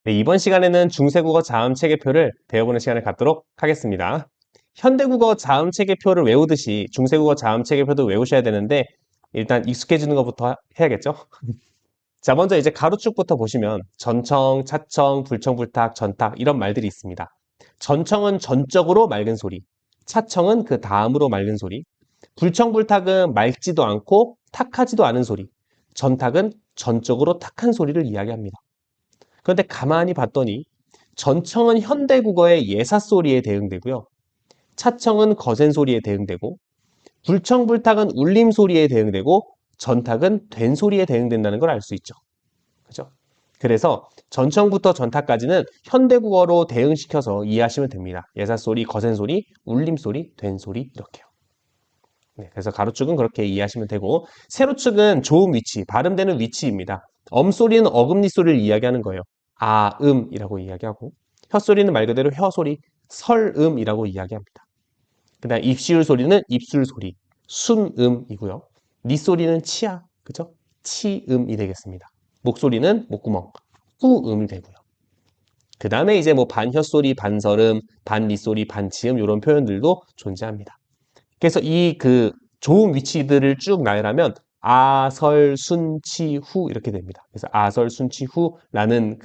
네, 이번 시간에는 중세국어 자음체계표를 배워보는 시간을 갖도록 하겠습니다. 현대국어 자음체계표를 외우듯이 중세국어 자음체계표도 외우셔야 되는데 일단 익숙해지는 것부터 해야겠죠? 자, 먼저 이제 가로축부터 보시면 전청, 차청, 불청불탁, 전탁 이런 말들이 있습니다. 전청은 전적으로 맑은 소리, 차청은 그 다음으로 맑은 소리, 불청불탁은 맑지도 않고 탁하지도 않은 소리, 전탁은 전적으로 탁한 소리를 이야기합니다. 그런데 가만히 봤더니 전청은 현대국어의 예사소리에 대응되고요. 차청은 거센소리에 대응되고 불청불탁은 울림소리에 대응되고 전탁은 된소리에 대응된다는 걸 알 수 있죠. 그죠? 그래서 전청부터 전탁까지는 현대국어로 대응시켜서 이해하시면 됩니다. 예사소리, 거센소리, 울림소리, 된소리 이렇게요. 네, 그래서 가로축은 그렇게 이해하시면 되고 세로축은 좋은 위치, 발음되는 위치입니다. 엄소리는 어금니 소리를 이야기하는 거예요. 아음이라고 이야기하고 혀소리는 말 그대로 혀소리, 설음이라고 이야기합니다. 그 다음 입시울 소리는 입술 소리, 순음이고요. 니 소리는 치아, 그죠? 치음이 되겠습니다. 목소리는 목구멍, 후음이 되고요. 그 다음에 이제 뭐 반혀소리, 반설음, 반리소리, 반치음 이런 표현들도 존재합니다. 그래서 이 좋은 위치들을 쭉 나열하면 아설, 순, 치, 후 이렇게 됩니다. 그래서 아설, 순, 치, 후라는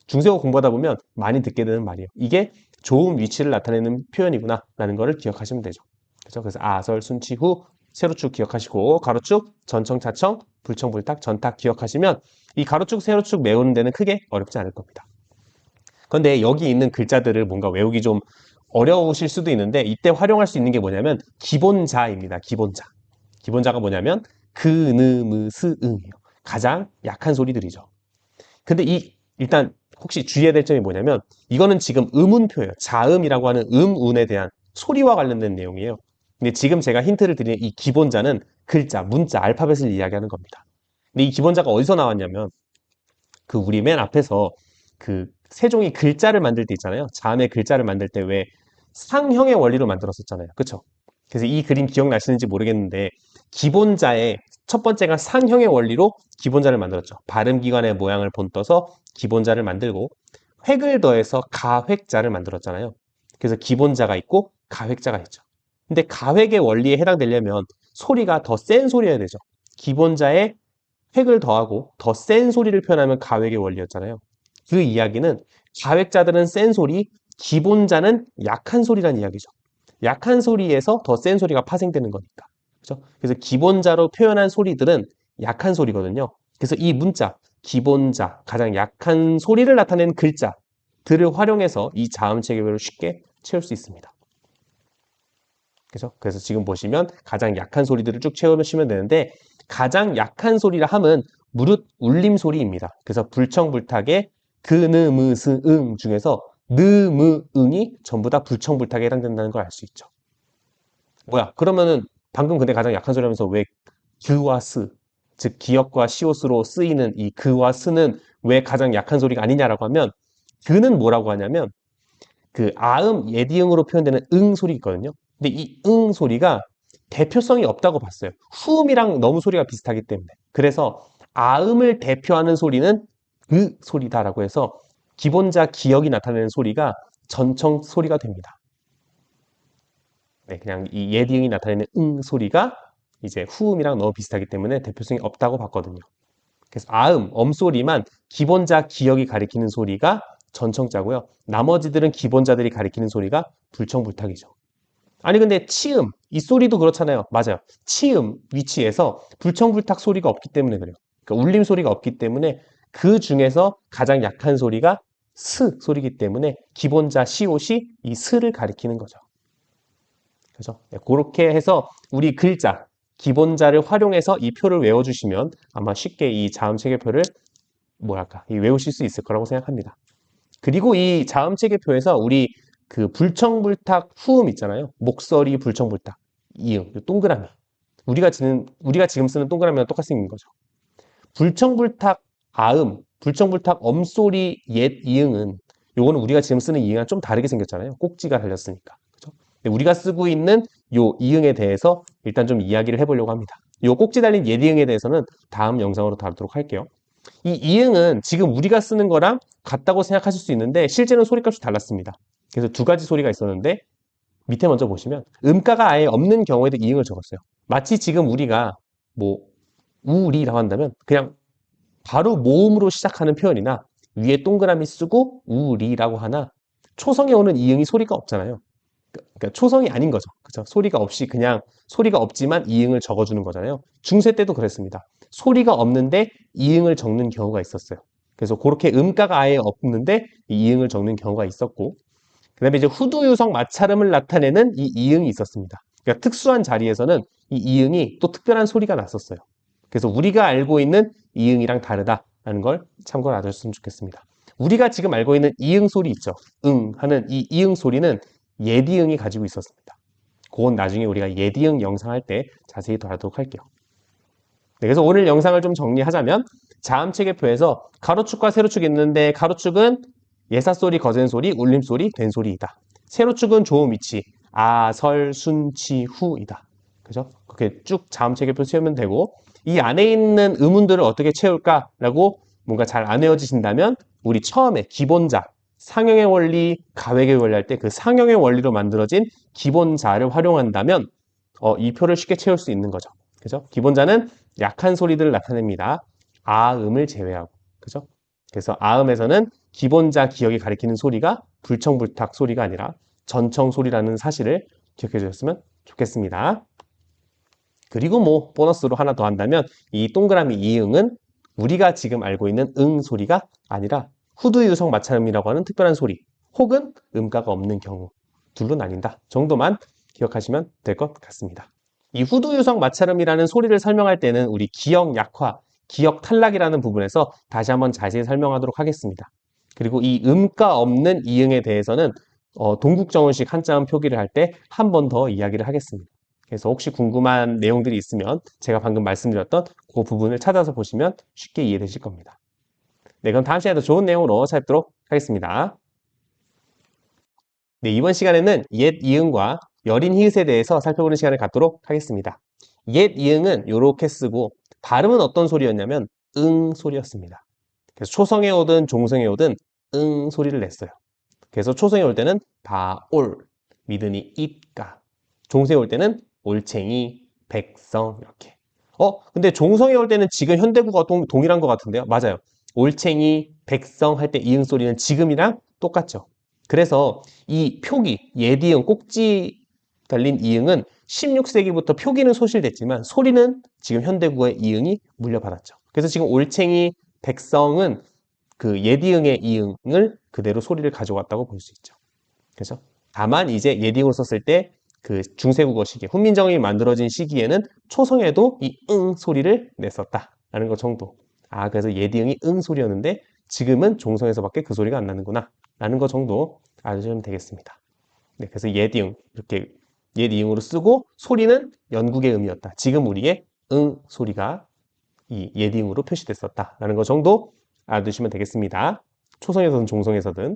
중세어 공부하다 보면 많이 듣게 되는 말이에요. 이게 좋은 위치를 나타내는 표현이구나 라는 거를 기억하시면 되죠. 그렇죠? 그래서 아설, 순, 치, 후 세로축 기억하시고 가로축, 전청, 차청, 불청, 불탁, 전탁 기억하시면 이 가로축, 세로축 외우는 데는 크게 어렵지 않을 겁니다. 그런데 여기 있는 글자들을 뭔가 외우기 좀 어려우실 수도 있는데 이때 활용할 수 있는 게 뭐냐면 기본자입니다. 기본자. 기본자가 뭐냐면 그, 느, 무, 스, 응이에요. 가장 약한 소리들이죠. 근데 일단 혹시 주의해야 될 점이 뭐냐면 이거는 지금 음운표예요. 자음이라고 하는 음운에 대한 소리와 관련된 내용이에요. 근데 지금 제가 힌트를 드린 이 기본자는 글자, 문자, 알파벳을 이야기하는 겁니다. 근데 이 기본자가 어디서 나왔냐면 우리 맨 앞에서 세종이 글자를 만들 때 있잖아요. 자음의 글자를 만들 때 왜 상형의 원리로 만들었었잖아요. 그쵸? 그래서 이 그림 기억나시는지 모르겠는데 기본자의 첫 번째가 상형의 원리로 기본자를 만들었죠. 발음기관의 모양을 본떠서 기본자를 만들고 획을 더해서 가획자를 만들었잖아요. 그래서 기본자가 있고 가획자가 있죠. 근데 가획의 원리에 해당되려면 소리가 더 센 소리여야 되죠. 기본자의 획을 더하고 더 센 소리를 표현하면 가획의 원리였잖아요. 그 이야기는 가획자들은 센 소리, 기본자는 약한 소리란 이야기죠. 약한 소리에서 더 센 소리가 파생되는 거니까. 그렇죠? 그래서 기본자로 표현한 소리들은 약한 소리거든요. 그래서 이 문자, 기본자, 가장 약한 소리를 나타내는 글자들을 활용해서 이 자음 체계별을 쉽게 채울 수 있습니다. 그죠? 그래서 지금 보시면 가장 약한 소리들을 쭉 채우시면 되는데 가장 약한 소리라 함은 무릇 울림 소리입니다. 그래서 불청불탁의 그, 느, 무, 스, 응 중에서 느, 무, 응이 전부 다 불청불탁에 해당된다는 걸 알 수 있죠. 뭐야? 그러면은 방금 근데 가장 약한 소리 하면서 왜 그와 스, 즉 기역과 시옷으로 쓰이는 이 그와 스는 왜 가장 약한 소리가 아니냐라고 하면 그는 뭐라고 하냐면 아음 예디응으로 표현되는 응 소리 있거든요. 근데 이 응 소리가 대표성이 없다고 봤어요. 후음이랑 너무 소리가 비슷하기 때문에. 그래서 아음을 대표하는 소리는 그 소리다라고 해서 기본자 기역이 나타내는 소리가 전청 소리가 됩니다. 네, 그냥 이 예디응이 나타내는 응 소리가 이제 후음이랑 너무 비슷하기 때문에 대표성이 없다고 봤거든요. 그래서 아음, 엄소리만 기본자 기역이 가리키는 소리가 전청자고요. 나머지들은 기본자들이 가리키는 소리가 불청불탁이죠. 아니 근데 치음, 이 소리도 그렇잖아요. 맞아요. 치음 위치에서 불청불탁 소리가 없기 때문에 그래요. 그러니까 울림 소리가 없기 때문에 그 중에서 가장 약한 소리가 스 소리이기 때문에 기본자 시옷이 이 스를 가리키는 거죠. 그죠? 네, 그렇게 해서 우리 글자, 기본자를 활용해서 이 표를 외워주시면 아마 쉽게 이 자음 체계표를 외우실 수 있을 거라고 생각합니다. 그리고 이 자음 체계표에서 우리 불청불탁 후음 있잖아요. 목소리 불청불탁 이응, 동그라미. 우리가 지금 쓰는 동그라미랑 똑같이 생긴 거죠. 불청불탁 아음, 불청불탁 엄소리 옛 이응은 요거는 우리가 지금 쓰는 이응이랑 좀 다르게 생겼잖아요. 꼭지가 달렸으니까. 그죠? 우리가 쓰고 있는 요 이응에 대해서 일단 좀 이야기를 해보려고 합니다. 요 꼭지 달린 옛 이응에 대해서는 다음 영상으로 다루도록 할게요. 이 이응은 지금 우리가 쓰는 거랑 같다고 생각하실 수 있는데 실제는 소리값이 달랐습니다. 그래서 두 가지 소리가 있었는데 밑에 먼저 보시면 음가가 아예 없는 경우에도 이응을 적었어요. 마치 지금 우리가 뭐 우리라고 한다면 그냥 바로 모음으로 시작하는 표현이나 위에 동그라미 쓰고 우리라고 하나 초성에 오는 이응이 소리가 없잖아요. 그러니까 초성이 아닌 거죠. 그죠? 소리가 없이 그냥 소리가 없지만 이응을 적어주는 거잖아요. 중세 때도 그랬습니다. 소리가 없는데 이응을 적는 경우가 있었어요. 그래서 그렇게 음가가 아예 없는데 이응을 적는 경우가 있었고, 그 다음에 이제 후두유성 마찰음을 나타내는 이 이응이 있었습니다. 그러니까 특수한 자리에서는 이 이응이 또 특별한 소리가 났었어요. 그래서 우리가 알고 있는 이응이랑 다르다라는 걸 참고로 알아주셨으면 좋겠습니다. 우리가 지금 알고 있는 이응 소리 있죠. 응 하는 이 이응 소리는 예디응이 가지고 있었습니다. 그건 나중에 우리가 예디응 영상 할 때 자세히 다루도록 할게요. 네, 그래서 오늘 영상을 좀 정리하자면 자음체계표에서 가로축과 세로축이 있는데 가로축은 예사소리, 거센소리, 울림소리, 된소리이다. 세로축은 조음 위치, 아, 설, 순, 치, 후이다. 그죠? 그렇게 쭉 자음체계표 채우면 되고 이 안에 있는 의문들을 어떻게 채울까라고 뭔가 잘 안 외워지신다면 우리 처음에 기본자, 상형의 원리, 가획의 원리 할 때 그 상형의 원리로 만들어진 기본자를 활용한다면 이 표를 쉽게 채울 수 있는 거죠. 그죠? 기본자는 약한 소리들을 나타냅니다. 아음을 제외하고. 그죠? 그래서 아음에서는 기본자 기억이 가리키는 소리가 불청불탁 소리가 아니라 전청 소리라는 사실을 기억해 주셨으면 좋겠습니다. 그리고 뭐 보너스로 하나 더 한다면 이 동그라미 이응은 우리가 지금 알고 있는 응 소리가 아니라 후두유성 마찰음이라고 하는 특별한 소리 혹은 음가가 없는 경우 둘로 나뉜다 정도만 기억하시면 될 것 같습니다. 이 후두유성 마찰음이라는 소리를 설명할 때는 우리 기억 약화, 기억 탈락이라는 부분에서 다시 한번 자세히 설명하도록 하겠습니다. 그리고 이 음가 없는 이응에 대해서는 동국정원식 한자음 표기를 할 때 한 번 더 이야기를 하겠습니다. 그래서 혹시 궁금한 내용들이 있으면 제가 방금 말씀드렸던 그 부분을 찾아서 보시면 쉽게 이해되실 겁니다. 네, 그럼 다음 시간에 더 좋은 내용으로 찾도록 하겠습니다. 네, 이번 시간에는 옛 이응과 여린 히읗에 대해서 살펴보는 시간을 갖도록 하겠습니다. 옛 이응은 이렇게 쓰고 발음은 어떤 소리였냐면 응 소리였습니다. 그래서 초성에 오든 종성에 오든 응 소리를 냈어요. 그래서 초성에 올 때는 바올, 미드니 입가, 종성에 올 때는 올챙이, 백성 이렇게. 근데 종성에 올 때는 지금 현대국어가 동일한 것 같은데요? 맞아요. 올챙이, 백성 할 때 이응 소리는 지금이랑 똑같죠. 그래서 이 표기, 예디응, 꼭지 달린 이응은 16세기부터 표기는 소실됐지만 소리는 지금 현대국어의 이응이 물려받았죠. 그래서 지금 올챙이, 백성은 그 예디응의 이응을 그대로 소리를 가져왔다고 볼 수 있죠. 그래서 다만 이제 예디응으로 썼을 때 그 중세국어 시기, 훈민정음이 만들어진 시기에는 초성에도 이 응 소리를 냈었다라는 것 정도. 아, 그래서 예디응이 응 소리였는데 지금은 종성에서밖에 그 소리가 안 나는구나 라는 것 정도 알아주시면 되겠습니다. 네, 그래서 예디응 이렇게 예디응으로 쓰고 소리는 영국의 음이었다. 지금 우리의 응 소리가 이 예디응으로 표시됐었다라는 것 정도 알아두시면 되겠습니다. 초성에서든 종성에서든.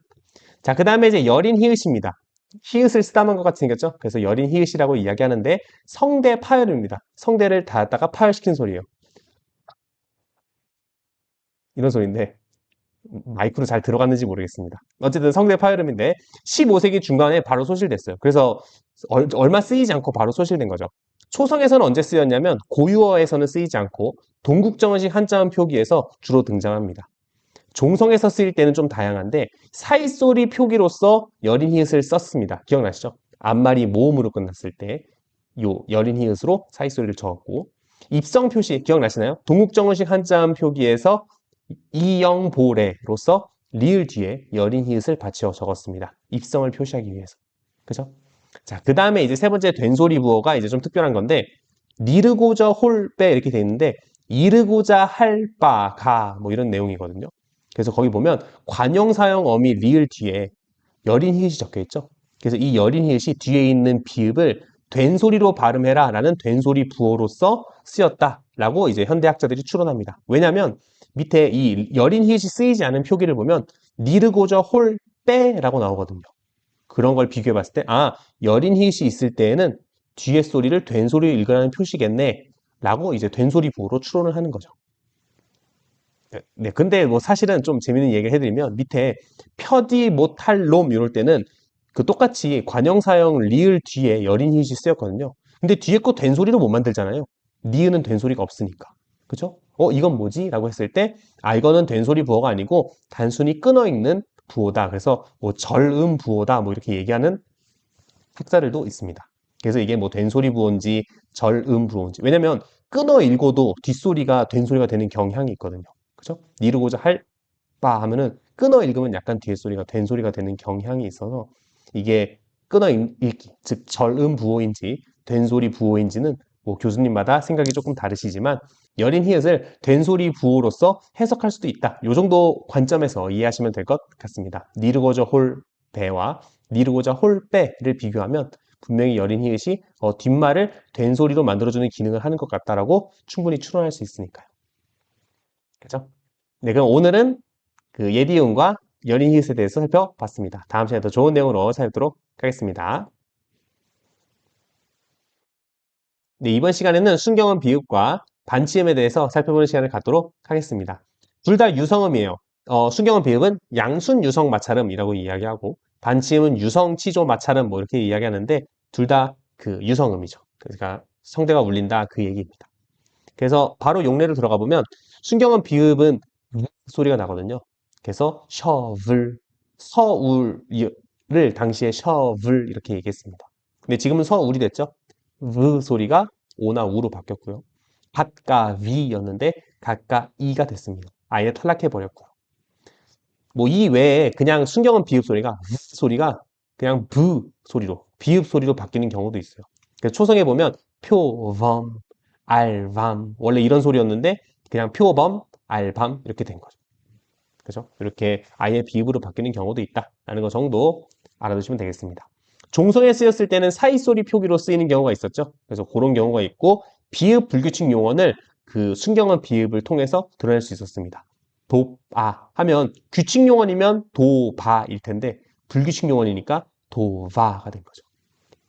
자, 그 다음에 이제 여린 히읗입니다. 히읗을 쓰다만 것 같이 생겼죠? 그래서 여린 히읗이라고 이야기하는데 성대 파열입니다. 성대를 닫았다가 파열시킨 소리예요. 이런 소리인데 마이크로 잘 들어갔는지 모르겠습니다. 어쨌든 성대 파열음인데 15세기 중반에 바로 소실됐어요. 그래서 얼마 쓰이지 않고 바로 소실된 거죠. 초성에서는 언제 쓰였냐면 고유어에서는 쓰이지 않고 동국정원식 한자음 표기에서 주로 등장합니다. 종성에서 쓰일 때는 좀 다양한데 사이소리 표기로서 여린 히읗을 썼습니다. 기억나시죠? 앞말이 모음으로 끝났을 때 요 여린 히읗으로 사이소리를 적었고 입성 표시 기억나시나요? 동국정원식 한자음 표기에서 이영보레로서 리을 뒤에 여린 히읗을 받쳐 적었습니다. 입성을 표시하기 위해서. 그죠? 자, 그 다음에 이제 세 번째 된소리 부어가 이제 좀 특별한 건데 니르고저 홀빼 이렇게 돼 있는데 이르고자 할바 가 뭐 이런 내용이거든요. 그래서 거기 보면 관용사용 어미 리을 뒤에 여린 히읗이 적혀 있죠. 그래서 이 여린 히읗이 뒤에 있는 비읍을 된소리로 발음해라 라는 된소리 부호로서 쓰였다라고 이제 현대학자들이 추론합니다. 왜냐하면 밑에 이 여린 히읗이 쓰이지 않은 표기를 보면 니르고저 홀 빼라고 나오거든요. 그런 걸 비교해 봤을 때 여린 히읗이 있을 때에는 뒤에 소리를 된소리로 읽으라는 표시겠네 라고 이제 된소리 부호로 추론을 하는 거죠. 네, 근데 뭐 사실은 좀 재밌는 얘기를 해드리면 밑에 펴디 못할 놈 이럴 때는 그 똑같이 관형사형 리을 뒤에 여린 히읗이 쓰였거든요. 근데 뒤에 거 된소리로 못 만들잖아요. 니은은 된소리가 없으니까. 그죠? 이건 뭐지? 라고 했을 때, 이거는 된소리 부호가 아니고 단순히 끊어있는 부호다. 그래서 뭐 절음 부호다. 뭐 이렇게 얘기하는 학자들도 있습니다. 그래서 이게 뭐 된소리 부호인지 절음 부호인지. 왜냐면 끊어 읽어도 뒷소리가 된소리가 되는 경향이 있거든요. 그죠? 이루고자 할 바 하면은 끊어 읽으면 약간 뒤에 소리가 된소리가 되는 경향이 있어서 이게 끊어 읽기, 즉 절음 부호인지 된소리 부호인지는 뭐 교수님마다 생각이 조금 다르시지만 여린 히읗을 된소리 부호로서 해석할 수도 있다. 이 정도 관점에서 이해하시면 될 것 같습니다. 니르고저 홀 배와 니르고자 홀 빼를 비교하면 분명히 여린 히읗이 뒷말을 된소리로 만들어주는 기능을 하는 것 같다라고 충분히 추론할 수 있으니까요. 그죠? 네, 그럼 오늘은 그 예비음과 여린 히읗에 대해서 살펴봤습니다. 다음 시간에 더 좋은 내용으로 찾아뵙도록 하겠습니다. 네, 이번 시간에는 순경음 비읍과 반치음에 대해서 살펴보는 시간을 갖도록 하겠습니다. 둘 다 유성음이에요. 순경음 비읍은 양순 유성 마찰음이라고 이야기하고 반치음은 유성 치조 마찰음 뭐 이렇게 이야기하는데 둘 다 그 유성음이죠. 그러니까 성대가 울린다 그 얘기입니다. 그래서 바로 용례로 들어가 보면 순경음 비읍은 소리가 나거든요. 그래서 셔블, 서울을 당시에 셔블 이렇게 얘기했습니다. 근데 지금은 서울이 됐죠. 브 소리가 오나 우로 바뀌었고요. 갓가 위였는데 갓가 이가 됐습니다. 아예 탈락해 버렸고요. 뭐 이 외에 그냥 순경은 비읍 소리가 소리가 그냥 브 소리로 비읍 소리로 바뀌는 경우도 있어요. 그래서 초성에 보면 표범, 알밤 원래 이런 소리였는데 그냥 표범, 알밤 이렇게 된 거죠. 그죠? 이렇게 아예 비읍으로 바뀌는 경우도 있다라는 거 정도 알아두시면 되겠습니다. 종성에 쓰였을 때는 사이소리 표기로 쓰이는 경우가 있었죠. 그래서 그런 경우가 있고 비읍 불규칙 용언을 그 순경은 비읍을 통해서 드러낼 수 있었습니다. 도아 하면 규칙 용언이면 도바일 텐데 불규칙 용언이니까 도바가 된 거죠.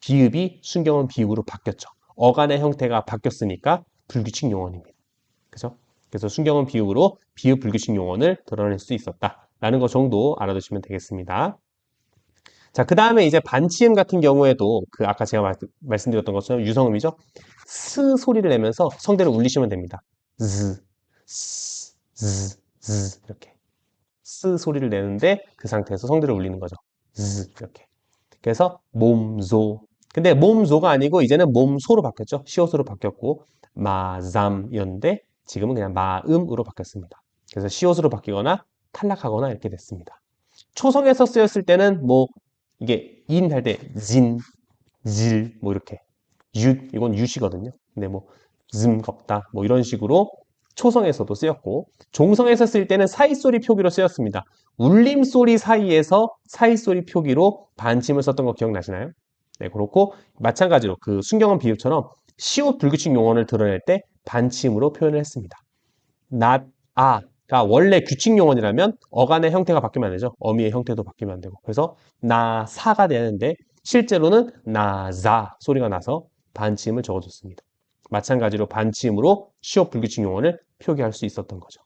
비읍이 순경은 비읍으로 바뀌었죠. 어간의 형태가 바뀌었으니까 불규칙 용언입니다. 그죠? 그래서 순경은 비읍으로 비읍 불규칙 용언을 드러낼 수 있었다라는 것 정도 알아두시면 되겠습니다. 자, 그 다음에 이제 반치음 같은 경우에도 그 아까 제가 말씀드렸던 것처럼 유성음이죠. 스 소리를 내면서 성대를 울리시면 됩니다. 즈, 스, 즈, 즈 이렇게 스 소리를 내는데 그 상태에서 성대를 울리는 거죠. 즈 이렇게. 그래서 몸소. 근데 몸소가 아니고 이제는 몸소로 바뀌었죠. 시옷으로 바뀌었고 마잠이었는데 지금은 그냥 마음으로 바뀌었습니다. 그래서 시옷으로 바뀌거나 탈락하거나 이렇게 됐습니다. 초성에서 쓰였을 때는 뭐 이게 인 할 때 진, 질 뭐 이렇게 윷 이건 윷이거든요. 근데 뭐 즈겁다 뭐 이런 식으로 초성에서도 쓰였고 종성에서 쓸 때는 사이소리 표기로 쓰였습니다. 울림소리 사이에서 사이소리 표기로 반침을 썼던 거 기억나시나요? 네, 그렇고 마찬가지로 그 순경은 비읍처럼 시옷 불규칙 용언을 드러낼 때 반침으로 표현을 했습니다. not, 가 원래 규칙 용언이라면 어간의 형태가 바뀌면 안 되죠. 어미의 형태도 바뀌면 안 되고. 그래서 나사가 되는데 실제로는 나자 소리가 나서 반침을 적어줬습니다. 마찬가지로 반침으로 시옷 불규칙 용언을 표기할 수 있었던 거죠.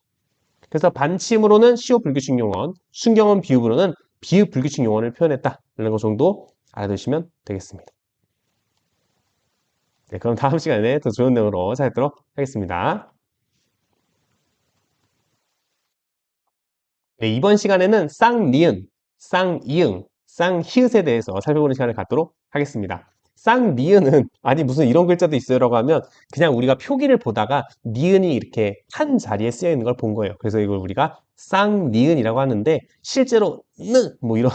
그래서 반침으로는 시옷 불규칙 용언, 순경은 비읍으로는 비읍 불규칙 용언을 표현했다라는 것 정도 알아두시면 되겠습니다. 네, 그럼 다음 시간에 더 좋은 내용으로 찾아뵙도록 하겠습니다. 네, 이번 시간에는 쌍니은, 쌍이응, 쌍히읗에 대해서 살펴보는 시간을 갖도록 하겠습니다. 쌍니은은 아니 무슨 이런 글자도 있어요라고 하면 그냥 우리가 표기를 보다가 니은이 이렇게 한 자리에 쓰여 있는 걸 본 거예요. 그래서 이걸 우리가 쌍니은이라고 하는데 실제로 뭐 이런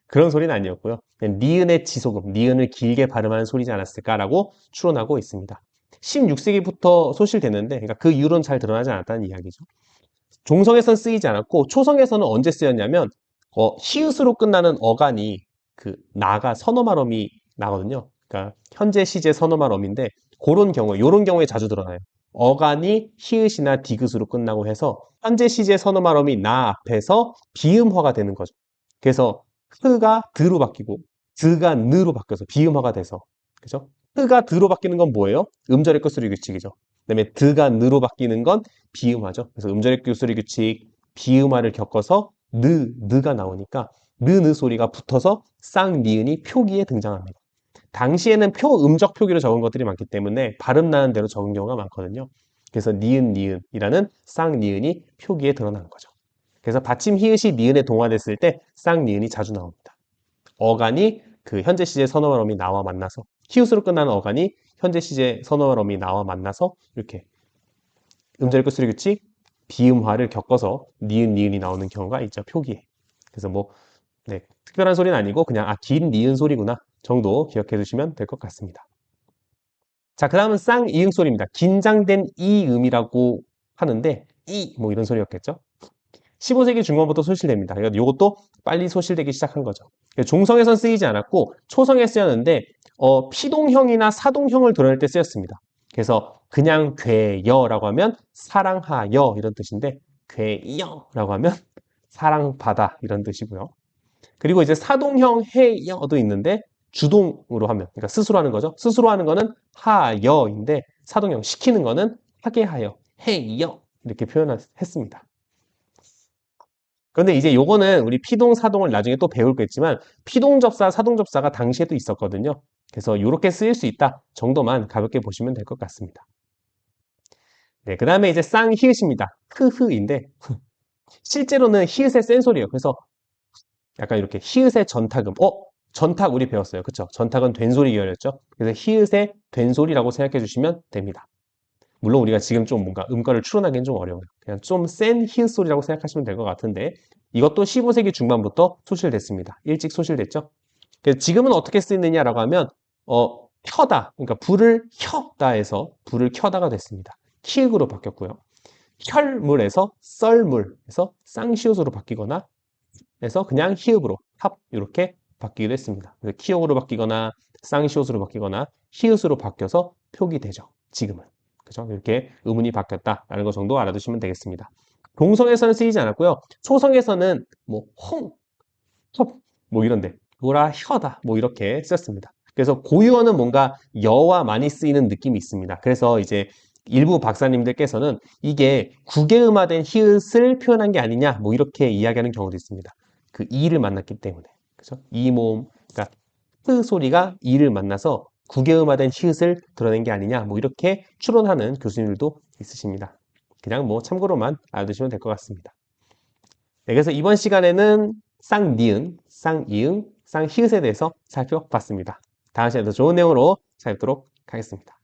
그런 소리는 아니었고요. 니은의 지속음, 니은을 길게 발음하는 소리지 않았을까라고 추론하고 있습니다. 16세기부터 소실됐는데 그러니까 그 이후로는 잘 드러나지 않았다는 이야기죠. 종성에선 쓰이지 않았고 초성에서는 언제 쓰였냐면 히읗으로 끝나는 어간이 그 나가 선어말음이 나거든요. 그러니까 현재 시제 선어말음인데 그런 경우에 이런 경우에 자주 드러나요. 어간이 히읗이나 디귿으로 끝나고 해서 현재 시제 선어말음이 나 앞에서 비음화가 되는 거죠. 그래서 흐가 드로 바뀌고 드가 느로 바뀌어서 비음화가 돼서 그죠? 흐가 드로 바뀌는 건 뭐예요? 음절의 끝소리 규칙이죠. 그다음에 드가 느로 바뀌는 건 비음화죠. 그래서 음절의 소리 규칙, 비음화를 겪어서 느가 나오니까 느 소리가 붙어서 쌍니은이 표기에 등장합니다. 당시에는 음적 표기로 적은 것들이 많기 때문에 발음 나는 대로 적은 경우가 많거든요. 그래서 니은이라는 쌍니은이 표기에 드러나는 거죠. 그래서 받침 히읗이 니은에 동화됐을 때 쌍니은이 자주 나옵니다. 어간이 그 현재 시제 선어말음이 나와 만나서 히읗으로 끝나는 어간이 현재 시제 선어말음이 나와 만나서 이렇게 음절 끝소리 규칙 비음화를 겪어서 니은이 나오는 경우가 있죠. 표기에. 그래서 뭐 네, 특별한 소리는 아니고 그냥 긴 니은 소리구나 정도 기억해 두시면 될 것 같습니다. 자, 그 다음은 쌍이응 소리입니다. 긴장된 이음이라고 하는데 뭐 이런 소리였겠죠. 15세기 중반부터 소실됩니다. 이것도 빨리 소실되기 시작한 거죠. 종성에선 쓰이지 않았고 초성에 쓰였는데 피동형이나 사동형을 드러낼 때 쓰였습니다. 그래서 그냥 괴여라고 하면 사랑하여 이런 뜻인데 괴여라고 하면 사랑받아 이런 뜻이고요. 그리고 이제 사동형 해여도 있는데 주동으로 하면 그러니까 스스로 하는 거죠. 스스로 하는 거는 하여인데 사동형 시키는 거는 하게 하여 해여 이렇게 표현했습니다. 그런데 이제 요거는 우리 피동, 사동을 나중에 또 배울 거겠지만 피동접사, 사동접사가 당시에도 있었거든요. 그래서 이렇게 쓰일 수 있다 정도만 가볍게 보시면 될 것 같습니다. 네, 그 다음에 이제 쌍히읗입니다. 흐흐인데 실제로는 히읗의 센 소리예요. 그래서 약간 이렇게 히읗의 전탁음. 전탁 우리 배웠어요. 그쵸? 전탁은 된소리 계열이었죠. 그래서 히읗의 된소리라고 생각해 주시면 됩니다. 물론 우리가 지금 좀 뭔가 음가를 추론하기는 좀 어려워요. 그냥 좀 센 히읗 소리라고 생각하시면 될 것 같은데 이것도 15세기 중반부터 소실됐습니다. 일찍 소실됐죠. 그래서 지금은 어떻게 쓰이느냐라고 하면 켜다, 그러니까 불을 켜다에서 불을 켜다가 됐습니다. 키읔으로 바뀌었고요. 혈물에서 썰물에서 쌍시옷으로 바뀌거나 해서 그냥 히읗으로 합 이렇게 바뀌기도 했습니다. 그래서 키읔으로 바뀌거나 쌍시옷으로 바뀌거나 히읗으로 바뀌어서 표기되죠. 지금은. 그죠? 이렇게 의문이 바뀌었다라는 것 정도 알아두시면 되겠습니다. 동성에서는 쓰이지 않았고요. 초성에서는 뭐 홍, 첩, 뭐 이런데 보라, 혀다 뭐 이렇게 썼습니다. 그래서 고유어는 뭔가 여와 많이 쓰이는 느낌이 있습니다. 그래서 이제 일부 박사님들께서는 이게 국외음화된 히읗을 표현한 게 아니냐 뭐 이렇게 이야기하는 경우도 있습니다. 그 이를 만났기 때문에 그죠? 이 모음 그러니까 흐 소리가 이를 만나서 국외음화된 히읗을 드러낸 게 아니냐 뭐 이렇게 추론하는 교수님들도 있으십니다. 그냥 뭐 참고로만 알아두시면 될 것 같습니다. 네, 그래서 이번 시간에는 쌍니은, 쌍이응, 쌍히읗에 대해서 살펴봤습니다. 다음 시간에 더 좋은 내용으로 찾아뵙도록 하겠습니다.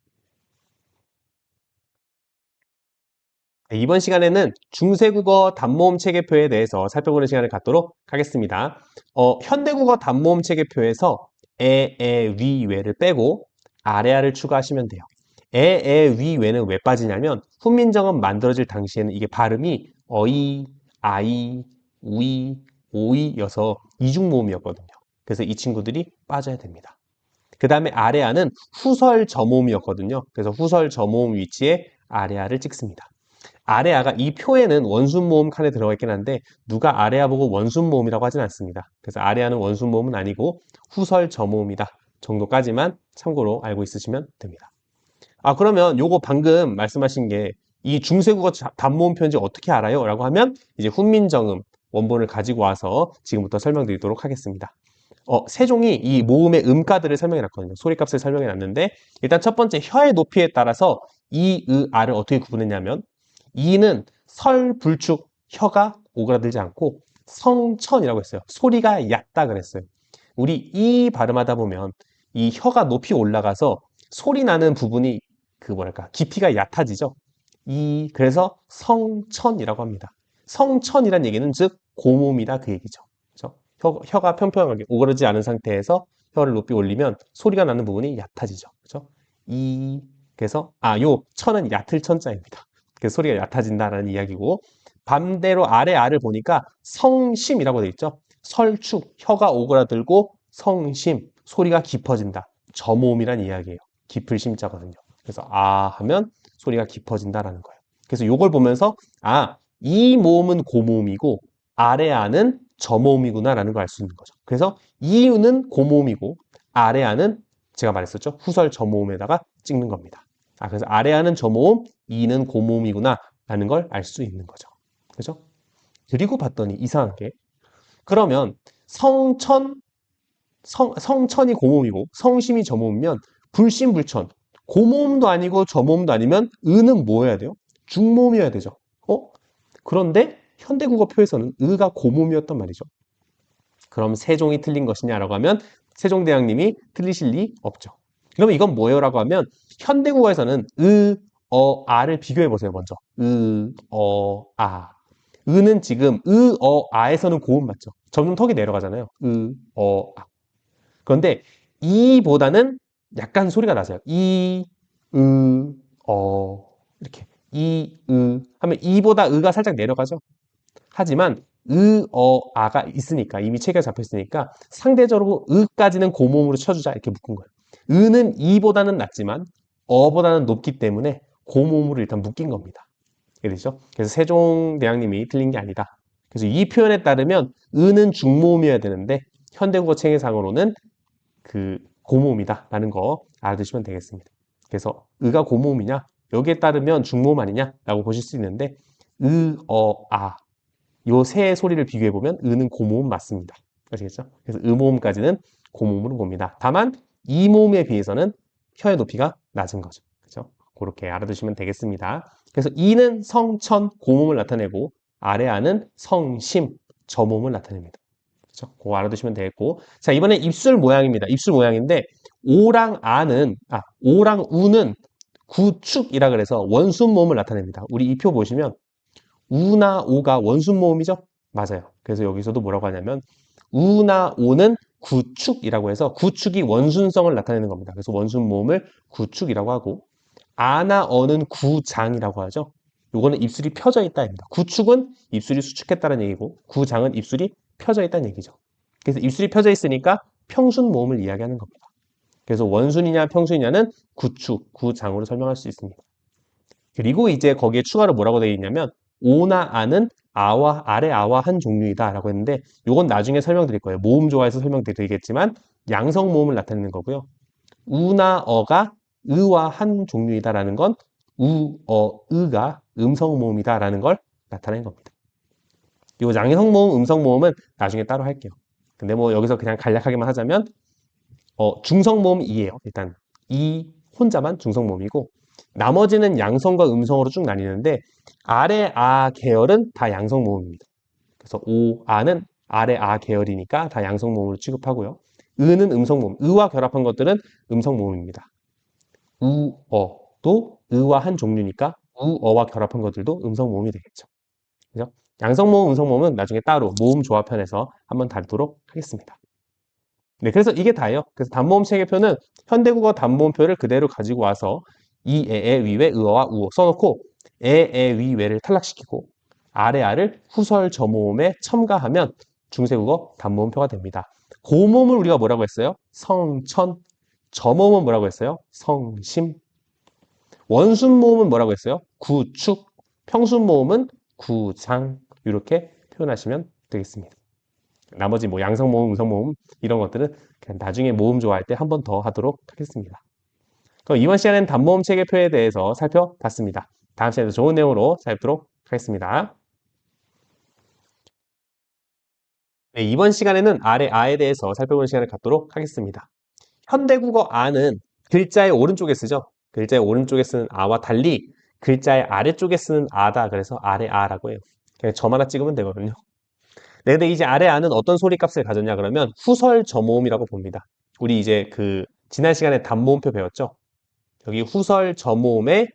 네, 이번 시간에는 중세국어 단모음 체계표에 대해서 살펴보는 시간을 갖도록 하겠습니다. 현대국어 단모음 체계표에서 위, 외를 빼고 아래아를 추가하시면 돼요. 위, 외는 왜 빠지냐면 훈민정음 만들어질 당시에는 이게 발음이 어이, 아이, 우이, 오이여서 이중모음이었거든요. 그래서 이 친구들이 빠져야 됩니다. 그 다음에 아래아는 후설 저모음이었거든요. 그래서 후설 저모음 위치에 아래아를 찍습니다. 아래아가 이 표에는 원순모음 칸에 들어가 있긴 한데 누가 아래아 보고 원순모음이라고 하진 않습니다. 그래서 아래아는 원순모음은 아니고 후설 저모음이다 정도까지만 참고로 알고 있으시면 됩니다. 그러면 요거 방금 말씀하신 게 이 중세국어 단모음 표현지 어떻게 알아요? 라고 하면 이제 훈민정음 원본을 가지고 와서 지금부터 설명드리도록 하겠습니다. 세종이 이 모음의 음가들을 설명해 놨거든요. 소리값을 설명해 놨는데 일단 첫 번째 혀의 높이에 따라서 이, 으, 아를 어떻게 구분했냐면 이는 설, 불축, 혀가 오그라들지 않고 성천이라고 했어요. 소리가 얕다 그랬어요. 우리 이 발음하다 보면 이 혀가 높이 올라가서 소리 나는 부분이 그 뭐랄까 깊이가 얕아지죠. 그래서 성천이라고 합니다. 성천이란 얘기는 즉 고모음이다 그 얘기죠. 그렇죠? 혀가 평평하게 오그라지지 않은 상태에서 혀를 높이 올리면 소리가 나는 부분이 얕아지죠. 그렇죠? 그래서 요 천은 얕을 천자입니다. 그래서 소리가 얕아진다라는 이야기고 반대로 아래 아를 보니까 성심이라고 돼 있죠. 설축, 혀가 오그라들고 성심, 소리가 깊어진다. 저모음이란 이야기예요. 깊을 심자거든요. 그래서 하면 소리가 깊어진다라는 거예요. 그래서 이걸 보면서 이 모음은 고모음이고 아래 아는 저모음이구나라는 걸 알 수 있는 거죠. 그래서 이유는 고모음이고 아래 아는 제가 말했었죠. 후설 저모음에다가 찍는 겁니다. 그래서 아래 아는 저모음, 이는 고모음이구나. 라는 걸 알 수 있는 거죠. 그죠? 그리고 봤더니 이상하게 그러면 성천이 고모음이고 성심이 저모음이면 불심불천 고모음도 아니고 저모음도 아니면 의는 뭐여야 돼요? 중모음이어야 되죠. 그런데 현대국어표에서는 의가 고모음이었단 말이죠. 그럼 세종이 틀린 것이냐라고 하면 세종대왕님이 틀리실 리 없죠. 그러면 이건 뭐예요? 라고 하면 현대국어에서는 아를 비교해 보세요. 먼저 아. 의는 지금 아에서는 고음 맞죠? 점점 턱이 내려가잖아요. 아. 그런데 이보다는 약간 소리가 나세요. 이렇게 하면 이보다 의가 살짝 내려가죠. 하지만 아가 있으니까 이미 체계가 잡혀 있으니까 상대적으로 의까지는 고모음으로 쳐주자 이렇게 묶은 거예요. 의는 이보다는 낮지만 어보다는 높기 때문에 고모음으로 일단 묶인 겁니다. 이해되죠? 그래서 세종대왕님이 틀린 게 아니다. 그래서 이 표현에 따르면 의는 중모음이어야 되는데 현대국어 체계상으로는 그 고모음이다라는 거 알아두시면 되겠습니다. 그래서 의가 고모음이냐? 여기에 따르면 중모음 아니냐라고 보실 수 있는데 아 요 세 소리를 비교해보면 의는 고모음 맞습니다. 아시겠죠? 그래서 의모음까지는 고모음으로 봅니다. 다만 이모음에 비해서는 혀의 높이가 낮은 거죠. 그죠? 그렇게 알아두시면 되겠습니다. 그래서 이는 성천 고모음을 나타내고 아래 아는 성심 저모음을 나타냅니다. 그죠? 그거 알아두시면 되겠고 자 이번엔 입술 모양입니다. 입술 모양인데 오랑 우는 구축이라 그래서 원순 모음을 나타냅니다. 우리 이 표 보시면 우나 오가 원순 모음이죠? 맞아요. 그래서 여기서도 뭐라고 하냐면 우나 오는 구축이라고 해서 구축이 원순성을 나타내는 겁니다. 그래서 원순 모음을 구축이라고 하고 아나 어는 구장이라고 하죠. 요거는 입술이 펴져 있다입니다. 구축은 입술이 수축했다는 얘기고 구장은 입술이 펴져 있다는 얘기죠. 그래서 입술이 펴져 있으니까 평순 모음을 이야기하는 겁니다. 그래서 원순이냐 평순이냐는 구축, 구장으로 설명할 수 있습니다. 그리고 이제 거기에 추가로 뭐라고 되어 있냐면 오나 아는 아와 아래 아와 한 종류이다 라고 했는데 이건 나중에 설명드릴 거예요. 모음 좋아해서 설명드리겠지만 양성 모음을 나타내는 거고요. 우나 어가 의와 한 종류이다 라는 건 의가 음성 모음이다 라는 걸 나타낸 겁니다. 이 양성 모음, 음성 모음은 나중에 따로 할게요. 근데 뭐 여기서 그냥 간략하게만 하자면 중성 모음 2예요. 일단 이 혼자만 중성 모음이고 나머지는 양성과 음성으로 쭉 나뉘는데 아래 아 계열은 다 양성 모음입니다. 그래서 오, 아는 아래 아 계열이니까 다 양성 모음으로 취급하고요. 의는 음성 모음, 의와 결합한 것들은 음성 모음입니다. 우어도 의와 한 종류니까 우어와 결합한 것들도 음성 모음이 되겠죠. 그죠? 양성 모음, 음성 모음은 나중에 따로 모음 조합편에서 한번 다루도록 하겠습니다. 네, 그래서 이게 다예요. 그래서 단모음 체계표는 현대국어 단모음표를 그대로 가지고 와서 이, 에, 위외, 의어와 우어 써놓고 에, 위, 외를 탈락시키고 아래, 아를 후설 저모음에 첨가하면 중세국어 단모음표가 됩니다. 고모음을 우리가 뭐라고 했어요? 성천. 저모음은 뭐라고 했어요? 성심. 원순모음은 뭐라고 했어요? 구축. 평순모음은 구장. 이렇게 표현하시면 되겠습니다. 나머지 뭐 양성모음, 음성모음 이런 것들은 그냥 나중에 모음 좋아할 때 한 번 더 하도록 하겠습니다. 그럼 이번 시간에는 단모음 체계표에 대해서 살펴봤습니다. 다음 시간에도 좋은 내용으로 살펴보도록 하겠습니다. 네, 이번 시간에는 아래 아에 대해서 살펴보는 시간을 갖도록 하겠습니다. 현대국어 아는 글자의 오른쪽에 쓰죠. 글자의 오른쪽에 쓰는 아와 달리 글자의 아래쪽에 쓰는 아다. 그래서 아래 아라고 해요. 그냥 점 하나 찍으면 되거든요. 네, 근데 이제 아래 아는 어떤 소리 값을 가졌냐 그러면 후설 저모음이라고 봅니다. 우리 이제 지난 시간에 단모음표 배웠죠? 여기 후설 저모음에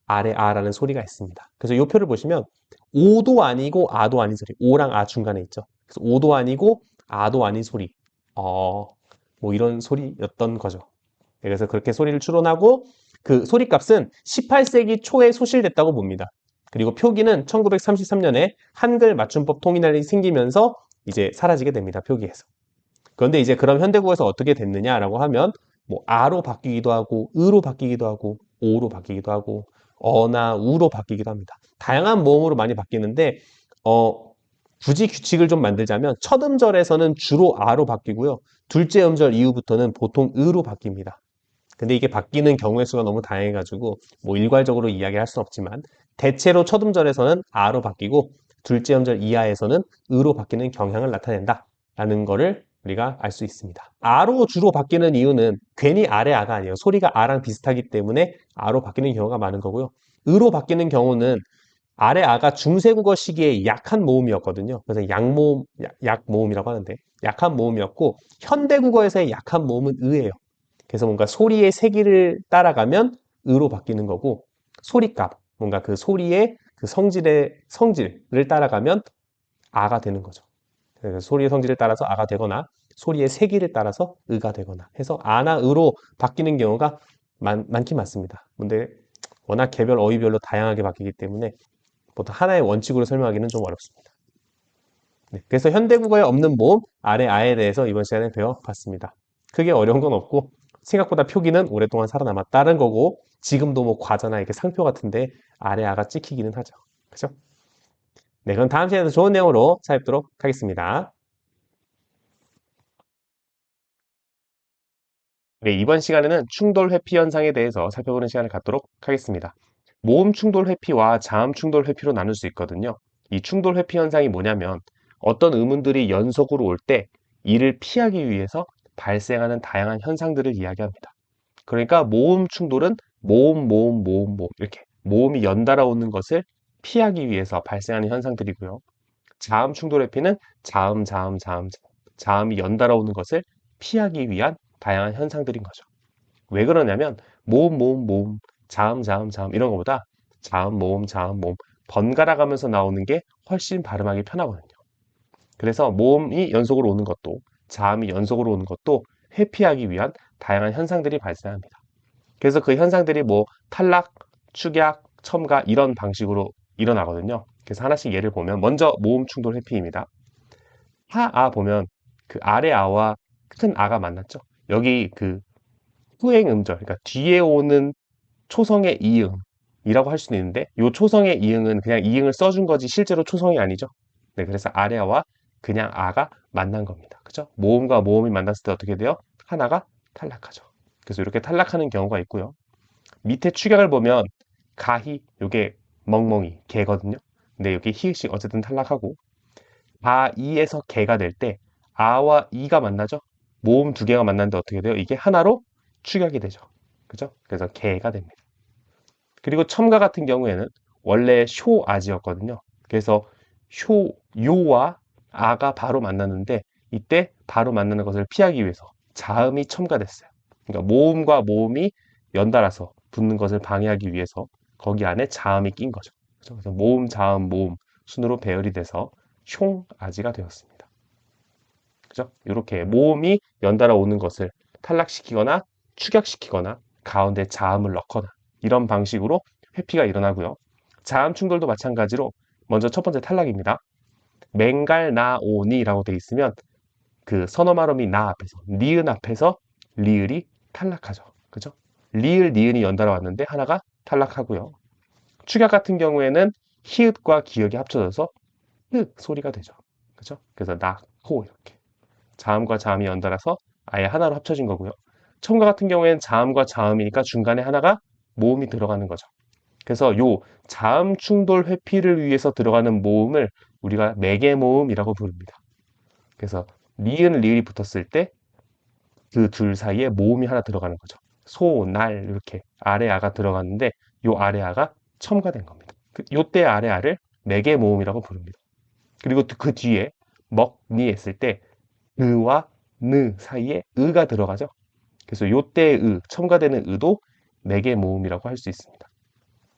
아래 아라는 소리가 있습니다. 그래서 이 표를 보시면 오도 아니고 아도 아닌 소리. 오랑 아 중간에 있죠. 그래서 오도 아니고 아도 아닌 소리. 뭐 이런 소리였던 거죠. 네, 그래서 그렇게 소리를 추론하고 그 소리 값은 18세기 초에 소실됐다고 봅니다. 그리고 표기는 1933년에 한글 맞춤법 통일이 생기면서 이제 사라지게 됩니다. 표기에서. 그런데 이제 그럼 현대국어에서 어떻게 됐느냐라고 하면 뭐 아로 바뀌기도 하고 의로 바뀌기도 하고 오로 바뀌기도 하고 어나 우로 바뀌기도 합니다. 다양한 모음으로 많이 바뀌는데 굳이 규칙을 좀 만들자면 첫 음절에서는 주로 아로 바뀌고요. 둘째 음절 이후부터는 보통 의로 바뀝니다. 근데 이게 바뀌는 경우의 수가 너무 다양해가지고 뭐 일괄적으로 이야기할 수는 없지만 대체로 첫 음절에서는 아로 바뀌고 둘째 음절 이하에서는 으로 바뀌는 경향을 나타낸다 라는 거를 우리가 알 수 있습니다. 아로 주로 바뀌는 이유는 괜히 아래 아가 아니에요. 소리가 아랑 비슷하기 때문에 아로 바뀌는 경우가 많은 거고요. 으로 바뀌는 경우는 아래 아가 중세국어 시기에 약한 모음이었거든요. 그래서 약모음, 약모음이라고 하는데 약한 모음이었고 현대국어에서의 약한 모음은 으예요. 그래서 뭔가 소리의 세기를 따라가면 으로 바뀌는 거고 소리값, 뭔가 그 소리의 그 성질을 따라가면 아가 되는 거죠. 그래서 소리의 성질을 따라서 아가 되거나 소리의 세기를 따라서 으가 되거나 해서 아나 으로 바뀌는 경우가 많긴 많습니다. 근데 워낙 개별 어휘별로 다양하게 바뀌기 때문에 보통 하나의 원칙으로 설명하기는 좀 어렵습니다. 네, 그래서 현대국어에 없는 모음, 아래 아에 대해서 이번 시간에 배워봤습니다. 크게 어려운 건 없고 생각보다 표기는 오랫동안 살아남았다는 거고 지금도 뭐 과자나 이렇게 상표 같은데 아래 아가 찍히기는 하죠. 그죠? 네, 그럼 다음 시간에도 좋은 내용으로 찾아뵙도록 하겠습니다. 네, 이번 시간에는 충돌 회피 현상에 대해서 살펴보는 시간을 갖도록 하겠습니다. 모음 충돌 회피와 자음 충돌 회피로 나눌 수 있거든요. 이 충돌 회피 현상이 뭐냐면 어떤 의문들이 연속으로 올 때 이를 피하기 위해서 발생하는 다양한 현상들을 이야기합니다. 그러니까 모음 충돌은 모음 이렇게 모음이 연달아 오는 것을 피하기 위해서 발생하는 현상들이고요. 자음 충돌 회피는 자음이 연달아 오는 것을 피하기 위한 다양한 현상들인 거죠. 왜 그러냐면 모음 자음 이런 것보다 자음 모음 번갈아 가면서 나오는 게 훨씬 발음하기 편하거든요. 그래서 모음이 연속으로 오는 것도 자음이 연속으로 오는 것도 회피하기 위한 다양한 현상들이 발생합니다. 그래서 그 현상들이 뭐 탈락, 축약, 첨가 이런 방식으로 일어나거든요. 그래서 하나씩 예를 보면 먼저 모음 충돌 회피입니다. 하아 보면 그 아래 아와 큰 아가 만났죠. 여기 그 후행 음절, 그러니까 뒤에 오는 초성의 이응이라고 할 수는 있는데 이 초성의 이응은 그냥 이응을 써준 거지 실제로 초성이 아니죠. 네, 그래서 아래아와 그냥 아가 만난 겁니다. 그죠? 모음과 모음이 만났을 때 어떻게 돼요? 하나가 탈락하죠. 그래서 이렇게 탈락하는 경우가 있고요. 밑에 축약을 보면 가히 요게 멍멍이 개거든요. 근데 여기 히읗이 어쨌든 탈락하고 이에서 개가 될 때 아와 이가 만나죠. 모음 두 개가 만났는데 어떻게 돼요? 이게 하나로 축약이 되죠. 그죠? 그래서 개가 됩니다. 그리고 첨가 같은 경우에는 원래 쇼아지였거든요. 그래서 요와 아가 바로 만났는데 이때 바로 만나는 것을 피하기 위해서 자음이 첨가됐어요. 그러니까 모음과 모음이 연달아서 붙는 것을 방해하기 위해서 거기 안에 자음이 낀 거죠. 그래서 모음, 자음, 모음 순으로 배열이 돼서 숑아지가 되었습니다. 그죠? 이렇게 모음이 연달아 오는 것을 탈락시키거나 축약시키거나 가운데 자음을 넣거나 이런 방식으로 회피가 일어나고요. 자음 충돌도 마찬가지로 먼저 첫 번째 탈락입니다. 맹갈 나오니라고 돼 있으면 그 선어 발음이 나 앞에서 니은 앞에서 리을이 탈락하죠. 그죠? 리을 니은이 연달아 왔는데 하나가 탈락하고요. 축약 같은 경우에는 히읗과 기역이 합쳐져서 흑 소리가 되죠. 그죠? 그래서 나, 호 이렇게 자음과 자음이 연달아서 아예 하나로 합쳐진 거고요. 첨가 같은 경우에는 자음과 자음이니까 중간에 하나가 모음이 들어가는 거죠. 그래서 요 자음 충돌 회피를 위해서 들어가는 모음을 우리가 매개모음이라고 부릅니다. 그래서 니은 리을이 붙었을 때 그 둘 사이에 모음이 하나 들어가는 거죠. 소, 날 이렇게 아래 아가 들어갔는데 요 아래 아가 첨가된 겁니다. 요때 아래 아를 매개모음이라고 부릅니다. 그리고 그 뒤에 먹, 니 했을 때 으와 느 사이에 으가 들어가죠. 그래서 요때의 첨가되는 으도 매개 모음이라고 할 수 있습니다.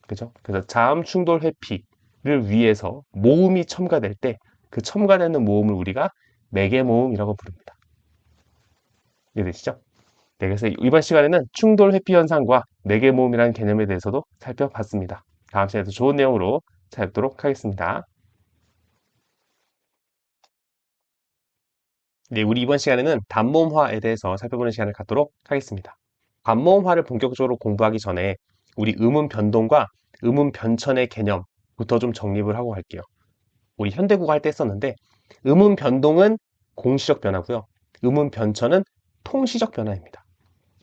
그죠? 그래서 자음 충돌 회피를 위해서 모음이 첨가될 때 그 첨가되는 모음을 우리가 매개 모음이라고 부릅니다. 이해되시죠? 네, 그래서 이번 시간에는 충돌 회피 현상과 매개 모음이라는 개념에 대해서도 살펴봤습니다. 다음 시간에도 좋은 내용으로 찾아뵙도록 하겠습니다. 네, 우리 이번 시간에는 단모음화에 대해서 살펴보는 시간을 갖도록 하겠습니다. 단모음화를 본격적으로 공부하기 전에 우리 음운 변동과 음운 변천의 개념부터 좀 정립을 하고 갈게요. 우리 현대국어 할 때 썼는데 음운 변동은 공시적 변화고요. 음운 변천은 통시적 변화입니다.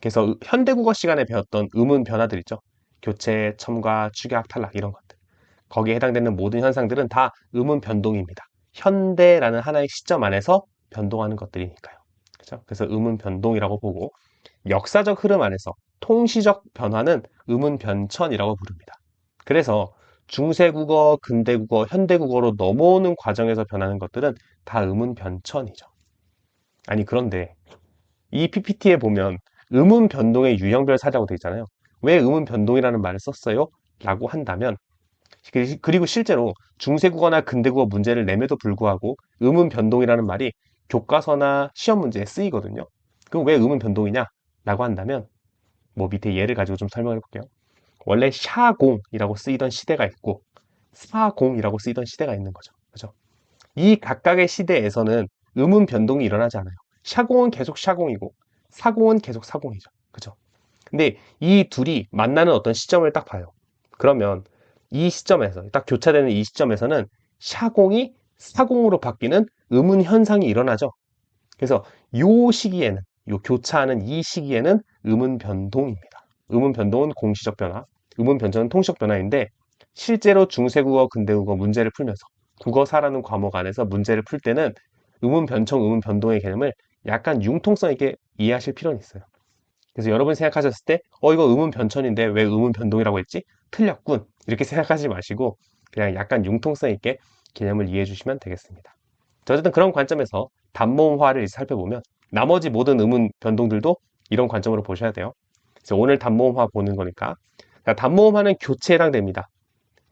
그래서 현대국어 시간에 배웠던 음운 변화들 있죠. 교체, 첨가, 축약, 탈락 이런 것들. 거기에 해당되는 모든 현상들은 다 음운 변동입니다. 현대라는 하나의 시점 안에서 변동하는 것들이니까요. 그렇죠? 그래서 음운 변동이라고 보고 역사적 흐름 안에서 통시적 변화는 음운 변천이라고 부릅니다. 그래서 중세국어, 근대국어, 현대국어로 넘어오는 과정에서 변하는 것들은 다 음운 변천이죠. 아니 그런데 이 PPT에 보면 음운 변동의 유형별 사라고 되어 있잖아요. 왜 음운 변동이라는 말을 썼어요? 라고 한다면 그리고 실제로 중세국어나 근대국어 문제를 내면도 불구하고 음운 변동이라는 말이 교과서나 시험 문제에 쓰이거든요. 그럼 왜 음운 변동이냐? 라고 한다면 뭐 밑에 예를 가지고 좀 설명해 볼게요. 원래 샤공이라고 쓰이던 시대가 있고 사공이라고 쓰이던 시대가 있는 거죠. 그죠? 이 각각의 시대에서는 음운 변동이 일어나지 않아요. 샤공은 계속 샤공이고 사공은 계속 사공이죠. 그죠? 근데 이 둘이 만나는 어떤 시점을 딱 봐요. 그러면 이 시점에서 딱 교차되는 이 시점에서는 샤공이 사공으로 바뀌는 음운 현상이 일어나죠. 그래서 요 시기에는 요 교차하는 이 시기에는 음운 변동입니다. 음운 변동은 공시적 변화, 음운 변전은 통시적 변화인데 실제로 중세국어, 근대국어 문제를 풀면서 국어사라는 과목 안에서 문제를 풀 때는 음운 변청, 음운 변동의 개념을 약간 융통성 있게 이해하실 필요는 있어요. 그래서 여러분이 생각하셨을 때 이거 음운 변천인데 왜 음운 변동이라고 했지? 틀렸군. 이렇게 생각하지 마시고 그냥 약간 융통성 있게 개념을 이해해 주시면 되겠습니다. 어쨌든 그런 관점에서 단모음화를 살펴보면 나머지 모든 음운 변동들도 이런 관점으로 보셔야 돼요. 그래서 오늘 단모음화 보는 거니까 단모음화는 교체에 해당됩니다.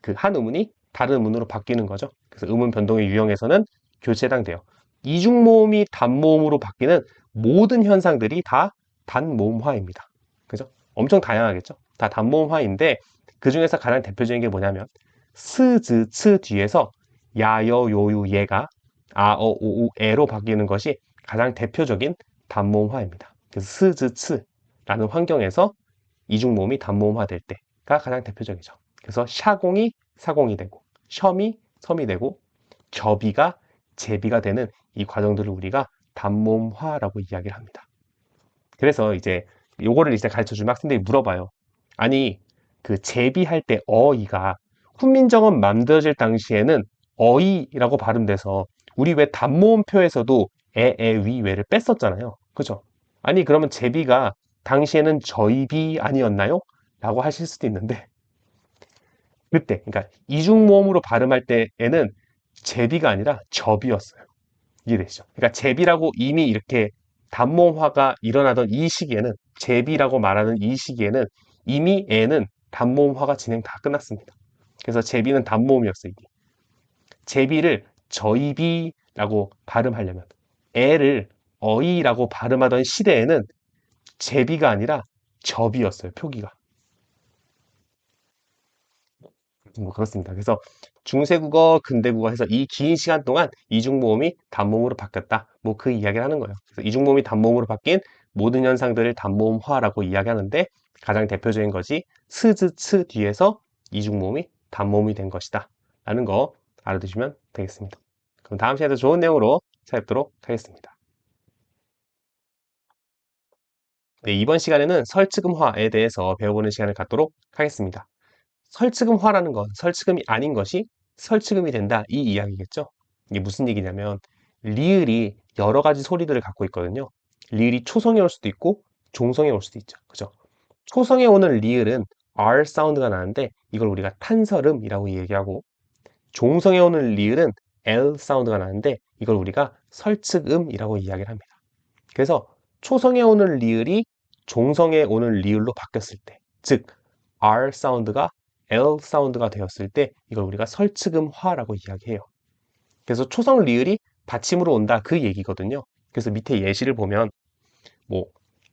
그 한 음운이 다른 음운으로 바뀌는 거죠. 그래서 음운 변동의 유형에서는 교체에 해당돼요. 이중모음이 단모음으로 바뀌는 모든 현상들이 다 단모음화입니다. 그죠? 엄청 다양하겠죠? 다 단모음화인데 그 중에서 가장 대표적인 게 뭐냐면 스, 즈, 츠 뒤에서 야, 여, 요, 유, 예가 아, 어, 오, 우, 에로 바뀌는 것이 가장 대표적인 단모음화입니다. 그래서 스, 즈, 츠라는 환경에서 이중모음이 단모음화될 때가 가장 대표적이죠. 그래서 샤공이 사공이 되고 셔이 섬이 되고 겹이가 제비가 되는 이 과정들을 우리가 단모음화라고 이야기를 합니다. 그래서 이제 요거를 이제 가르쳐 주면 학생들이 물어봐요. 아니 그 제비할 때 어이가 훈민정음 만들어질 당시에는 어이라고 발음돼서 우리 왜 단모음표에서도 위, 왜를 뺐었잖아요. 그죠? 아니 그러면 제비가 당시에는 저이비 아니었나요? 라고 하실 수도 있는데 그때 그러니까 이중모음으로 발음할 때에는 제비가 아니라 접이었어요. 이해되시죠? 그러니까 제비라고 이미 이렇게 단모음화가 일어나던 이 시기에는 제비라고 말하는 이 시기에는 이미 애는 단모음화가 진행 다 끝났습니다. 그래서 제비는 단모음이었어요. 이게. 제비를 저이비라고 발음하려면 애를 어이라고 발음하던 시대에는 제비가 아니라 접이었어요. 표기가. 뭐 그렇습니다. 그래서 중세국어, 근대국어 해서 이 긴 시간 동안 이중모음이 단모음으로 바뀌었다. 뭐 그 이야기를 하는 거예요. 그래서 이중모음이 단모음으로 바뀐 모든 현상들을 단모음화라고 이야기하는데 가장 대표적인 것이 스즈 츠 뒤에서 이중모음이 단모음이 된 것이다. 라는 거 알아두시면 되겠습니다. 그럼 다음 시간에도 좋은 내용으로 찾아뵙도록 하겠습니다. 네, 이번 시간에는 설치금화에 대해서 배워보는 시간을 갖도록 하겠습니다. 설치금화라는 건 설치금이 아닌 것이 설치금이 된다 이 이야기겠죠. 이게 무슨 얘기냐면 리을이 여러 가지 소리들을 갖고 있거든요. 리을이 초성에 올 수도 있고 종성에 올 수도 있죠. 그죠? 초성에 오는 리을은 R 사운드가 나는데 이걸 우리가 탄설음이라고 얘기하고 종성에 오는 리을은 L 사운드가 나는데 이걸 우리가 설측음이라고 이야기를 합니다. 그래서 초성에 오는 리을이 종성에 오는 리을로 바뀌었을 때, 즉 R 사운드가 L 사운드가 되었을 때 이걸 우리가 설측음화라고 이야기해요. 그래서 초성 리을이 받침으로 온다 그 얘기거든요. 그래서 밑에 예시를 보면 뭐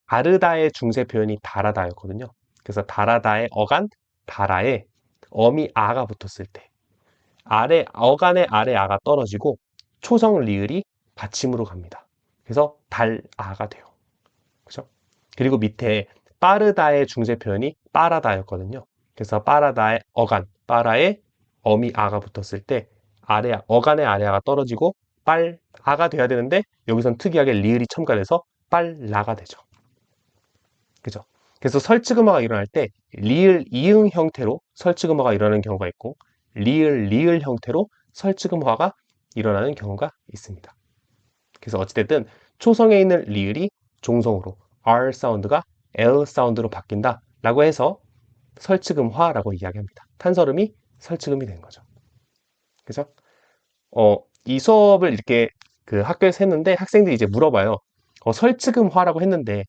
다르다의 중세 표현이 다라다였거든요. 그래서 다라다의 어간 다라에 어미 아가 붙었을 때 아래 어간의 아래 아가 떨어지고 초성 리을이 받침으로 갑니다. 그래서 달아가 돼요. 그죠? 그리고 밑에 빠르다의 중세 표현이 빠라다였거든요. 그래서 빠라다의 어간, 빠라에 어미 아가 붙었을 때 아래 어간의 아래아가 떨어지고 빨아가 돼야 되는데 여기선 특이하게 리을이 첨가돼서 빨라가 되죠. 그죠? 그래서 설치금화가 일어날 때 리을 이응 형태로 설치금화가 일어나는 경우가 있고 리을 리을 형태로 설치금화가 일어나는 경우가 있습니다. 그래서 어찌됐든 초성에 있는 리을이 종성으로 R 사운드가 L 사운드로 바뀐다 라고 해서 설치금화라고 이야기합니다. 탄설음이 설치금이 되는 거죠. 그죠? 이 수업을 이렇게 그 학교에서 했는데 학생들이 이제 물어봐요. 설치금화라고 했는데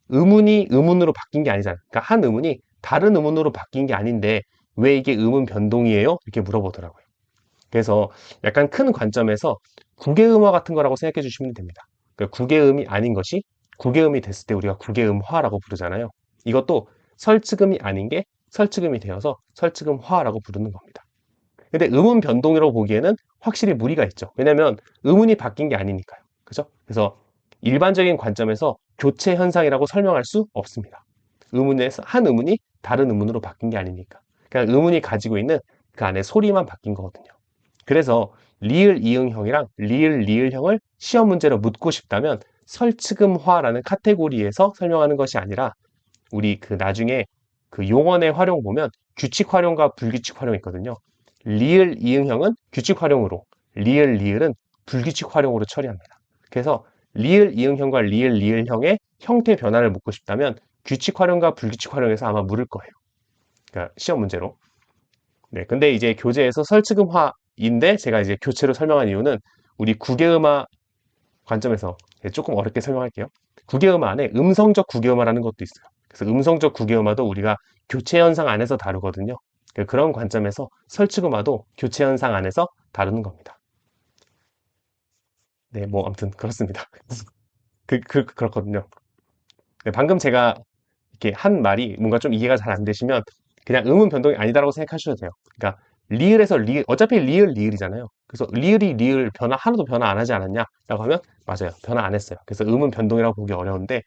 의문이 의문으로 바뀐 게 아니잖아요. 그러니까 한 의문이 다른 의문으로 바뀐 게 아닌데 왜 이게 의문 변동이에요? 이렇게 물어보더라고요. 그래서 약간 큰 관점에서 구개음화 같은 거라고 생각해 주시면 됩니다. 그러니까 구개음이 아닌 것이 구개음이 됐을 때 우리가 구개음화라고 부르잖아요. 이것도 설치금이 아닌 게 설치금이 되어서 설치금화라고 부르는 겁니다. 근데 음운 변동이라고 보기에는 확실히 무리가 있죠. 왜냐면 음운이 바뀐 게 아니니까요. 그죠? 그래서 일반적인 관점에서 교체 현상이라고 설명할 수 없습니다. 음운에서 한 음운이 다른 음운으로 바뀐 게 아니니까. 그냥 음운이 가지고 있는 그 안에 소리만 바뀐 거거든요. 그래서 리을 이응형이랑 리을 리을형을 시험 문제로 묻고 싶다면 설치금화라는 카테고리에서 설명하는 것이 아니라 우리 그 나중에 그 용언의 활용 보면 규칙 활용과 불규칙 활용이 있거든요. 리을 이응형은 규칙 활용으로, 리을 리을은 불규칙 활용으로 처리합니다. 그래서 리을 이응형과 리을 리을형의 형태 변화를 묻고 싶다면 규칙 활용과 불규칙 활용에서 아마 물을 거예요. 그러니까 시험 문제로. 네, 근데 이제 교재에서 설치금화인데 제가 이제 교체로 설명한 이유는 우리 국외음화 관점에서 조금 어렵게 설명할게요. 국외음화 안에 음성적 국외음화라는 것도 있어요. 그래서 음성적 국외음화도 우리가 교체 현상 안에서 다루거든요. 그런 관점에서 설치금화도 교체 현상 안에서 다루는 겁니다. 네, 뭐 아무튼 그렇습니다. 그렇거든요. 네, 방금 제가 이렇게 한 말이 뭔가 좀 이해가 잘 안 되시면 그냥 음운 변동이 아니다라고 생각하셔도 돼요. 그러니까 리을에서 리을, 어차피 리을 리을이잖아요. 그래서 리을이 리을 변화 하나도 변화 안 하지 않았냐라고 하면 맞아요. 변화 안 했어요. 그래서 음운 변동이라고 보기 어려운데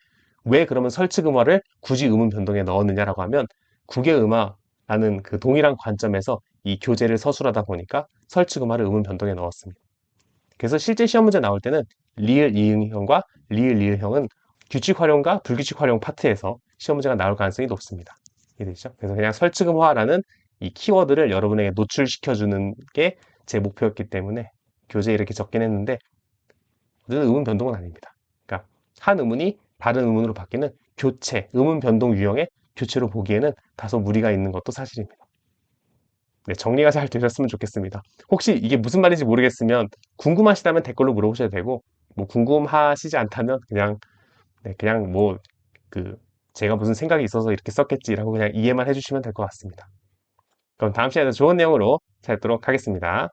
왜 그러면 설치금화를 굳이 음운 변동에 넣었느냐라고 하면 국외음화라는 그 동일한 관점에서 이 교재를 서술하다 보니까 설치금화를 음운 변동에 넣었습니다. 그래서 실제 시험 문제 나올 때는 리을 이응형과 리을 리을형은 규칙 활용과 불규칙 활용 파트에서 시험 문제가 나올 가능성이 높습니다. 이해되시죠? 그래서 그냥 설치금화라는 이 키워드를 여러분에게 노출시켜주는 게 제 목표였기 때문에 교재에 이렇게 적긴 했는데 의문 변동은 아닙니다. 그러니까 한 의문이 다른 의문으로 바뀌는 교체, 의문 변동 유형의 교체로 보기에는 다소 무리가 있는 것도 사실입니다. 네, 정리가 잘 되셨으면 좋겠습니다. 혹시 이게 무슨 말인지 모르겠으면 궁금하시다면 댓글로 물어보셔도 되고 뭐 궁금하시지 않다면 그냥 네, 그냥 뭐 그 제가 무슨 생각이 있어서 이렇게 썼겠지라고 그냥 이해만 해주시면 될 것 같습니다. 그럼 다음 시간에도 좋은 내용으로 찾도록 하겠습니다.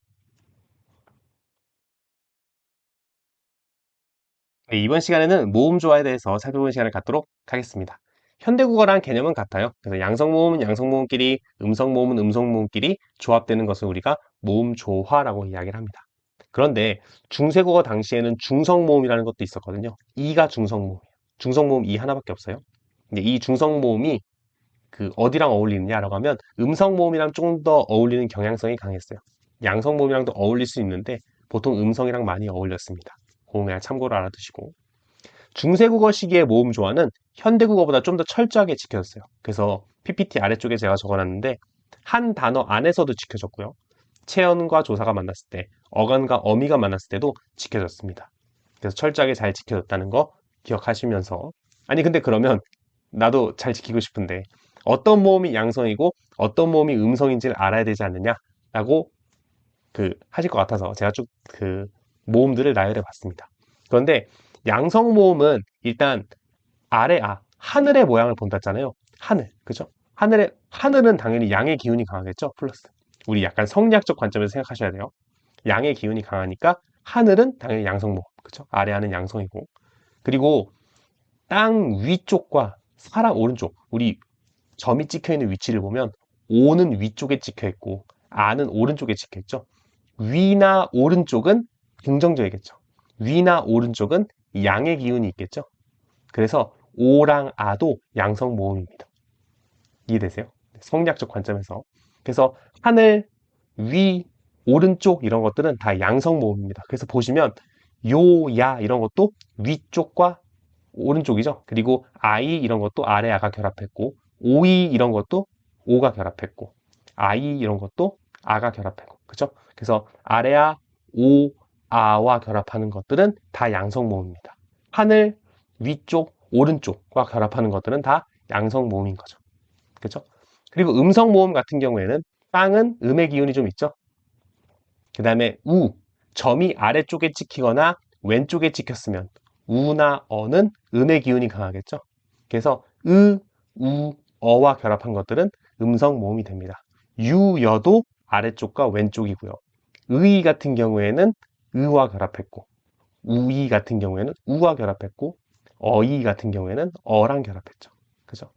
네, 이번 시간에는 모음 조화에 대해서 살펴보는 시간을 갖도록 하겠습니다. 현대국어랑 개념은 같아요. 그래서 양성모음은 양성모음끼리, 음성모음은 음성모음끼리 조합되는 것을 우리가 모음 조화라고 이야기를 합니다. 그런데 중세국어 당시에는 중성모음이라는 것도 있었거든요. 이가 중성모음이에요. 중성모음 이 하나밖에 없어요. 근데 이 중성모음이 그 어디랑 어울리느냐라고 하면 음성모음이랑 조금 더 어울리는 경향성이 강했어요. 양성모음이랑도 어울릴 수 있는데 보통 음성이랑 많이 어울렸습니다. 그거 그냥 참고로 알아두시고. 중세국어 시기의 모음 조화는 현대국어보다 좀 더 철저하게 지켜졌어요. 그래서 PPT 아래쪽에 제가 적어놨는데 한 단어 안에서도 지켜졌고요. 체언과 조사가 만났을 때, 어간과 어미가 만났을 때도 지켜졌습니다. 그래서 철저하게 잘 지켜졌다는 거 기억하시면서 아니 근데 그러면 나도 잘 지키고 싶은데 어떤 모음이 양성이고 어떤 모음이 음성인지를 알아야 되지 않느냐라고 하실 것 같아서 제가 쭉 모음들을 나열해 봤습니다. 그런데 양성 모음은 일단 하늘의 모양을 본다 했잖아요. 하늘, 그죠? 하늘은 당연히 양의 기운이 강하겠죠? 플러스. 우리 약간 성리학적 관점에서 생각하셔야 돼요. 양의 기운이 강하니까 하늘은 당연히 양성 모음, 그죠? 아래하는 양성이고. 그리고 땅 위쪽과 사람 오른쪽, 우리 점이 찍혀 있는 위치를 보면 오는 위쪽에 찍혀 있고 아는 오른쪽에 찍혀 있죠. 위나 오른쪽은 긍정적이겠죠. 위나 오른쪽은 양의 기운이 있겠죠. 그래서 오랑 아도 양성 모음입니다. 이해되세요? 성리학적 관점에서. 그래서 하늘, 위, 오른쪽 이런 것들은 다 양성 모음입니다. 그래서 보시면 요, 야 이런 것도 위쪽과 오른쪽이죠. 그리고 I 이런 것도 아래 아가 결합했고, OE 이런 것도 오가 결합했고, I 이런 것도 아가 결합했고, 그죠? 그래서 아래아, 오, 아와 결합하는 것들은 다 양성 모음입니다. 하늘, 위쪽, 오른쪽과 결합하는 것들은 다 양성 모음인 거죠. 그죠? 그리고 음성 모음 같은 경우에는 빵은 음의 기운이 좀 있죠. 그 다음에 우, 점이 아래쪽에 찍히거나 왼쪽에 찍혔으면 우나 어는 음의 기운이 강하겠죠. 그래서 우, 어와 결합한 것들은 음성 모음이 됩니다. 유, 여도 아래쪽과 왼쪽이고요. 의 같은 경우에는 의와 결합했고, 우이 같은 경우에는 우와 결합했고, 어이 같은 경우에는 어랑 결합했죠. 그죠?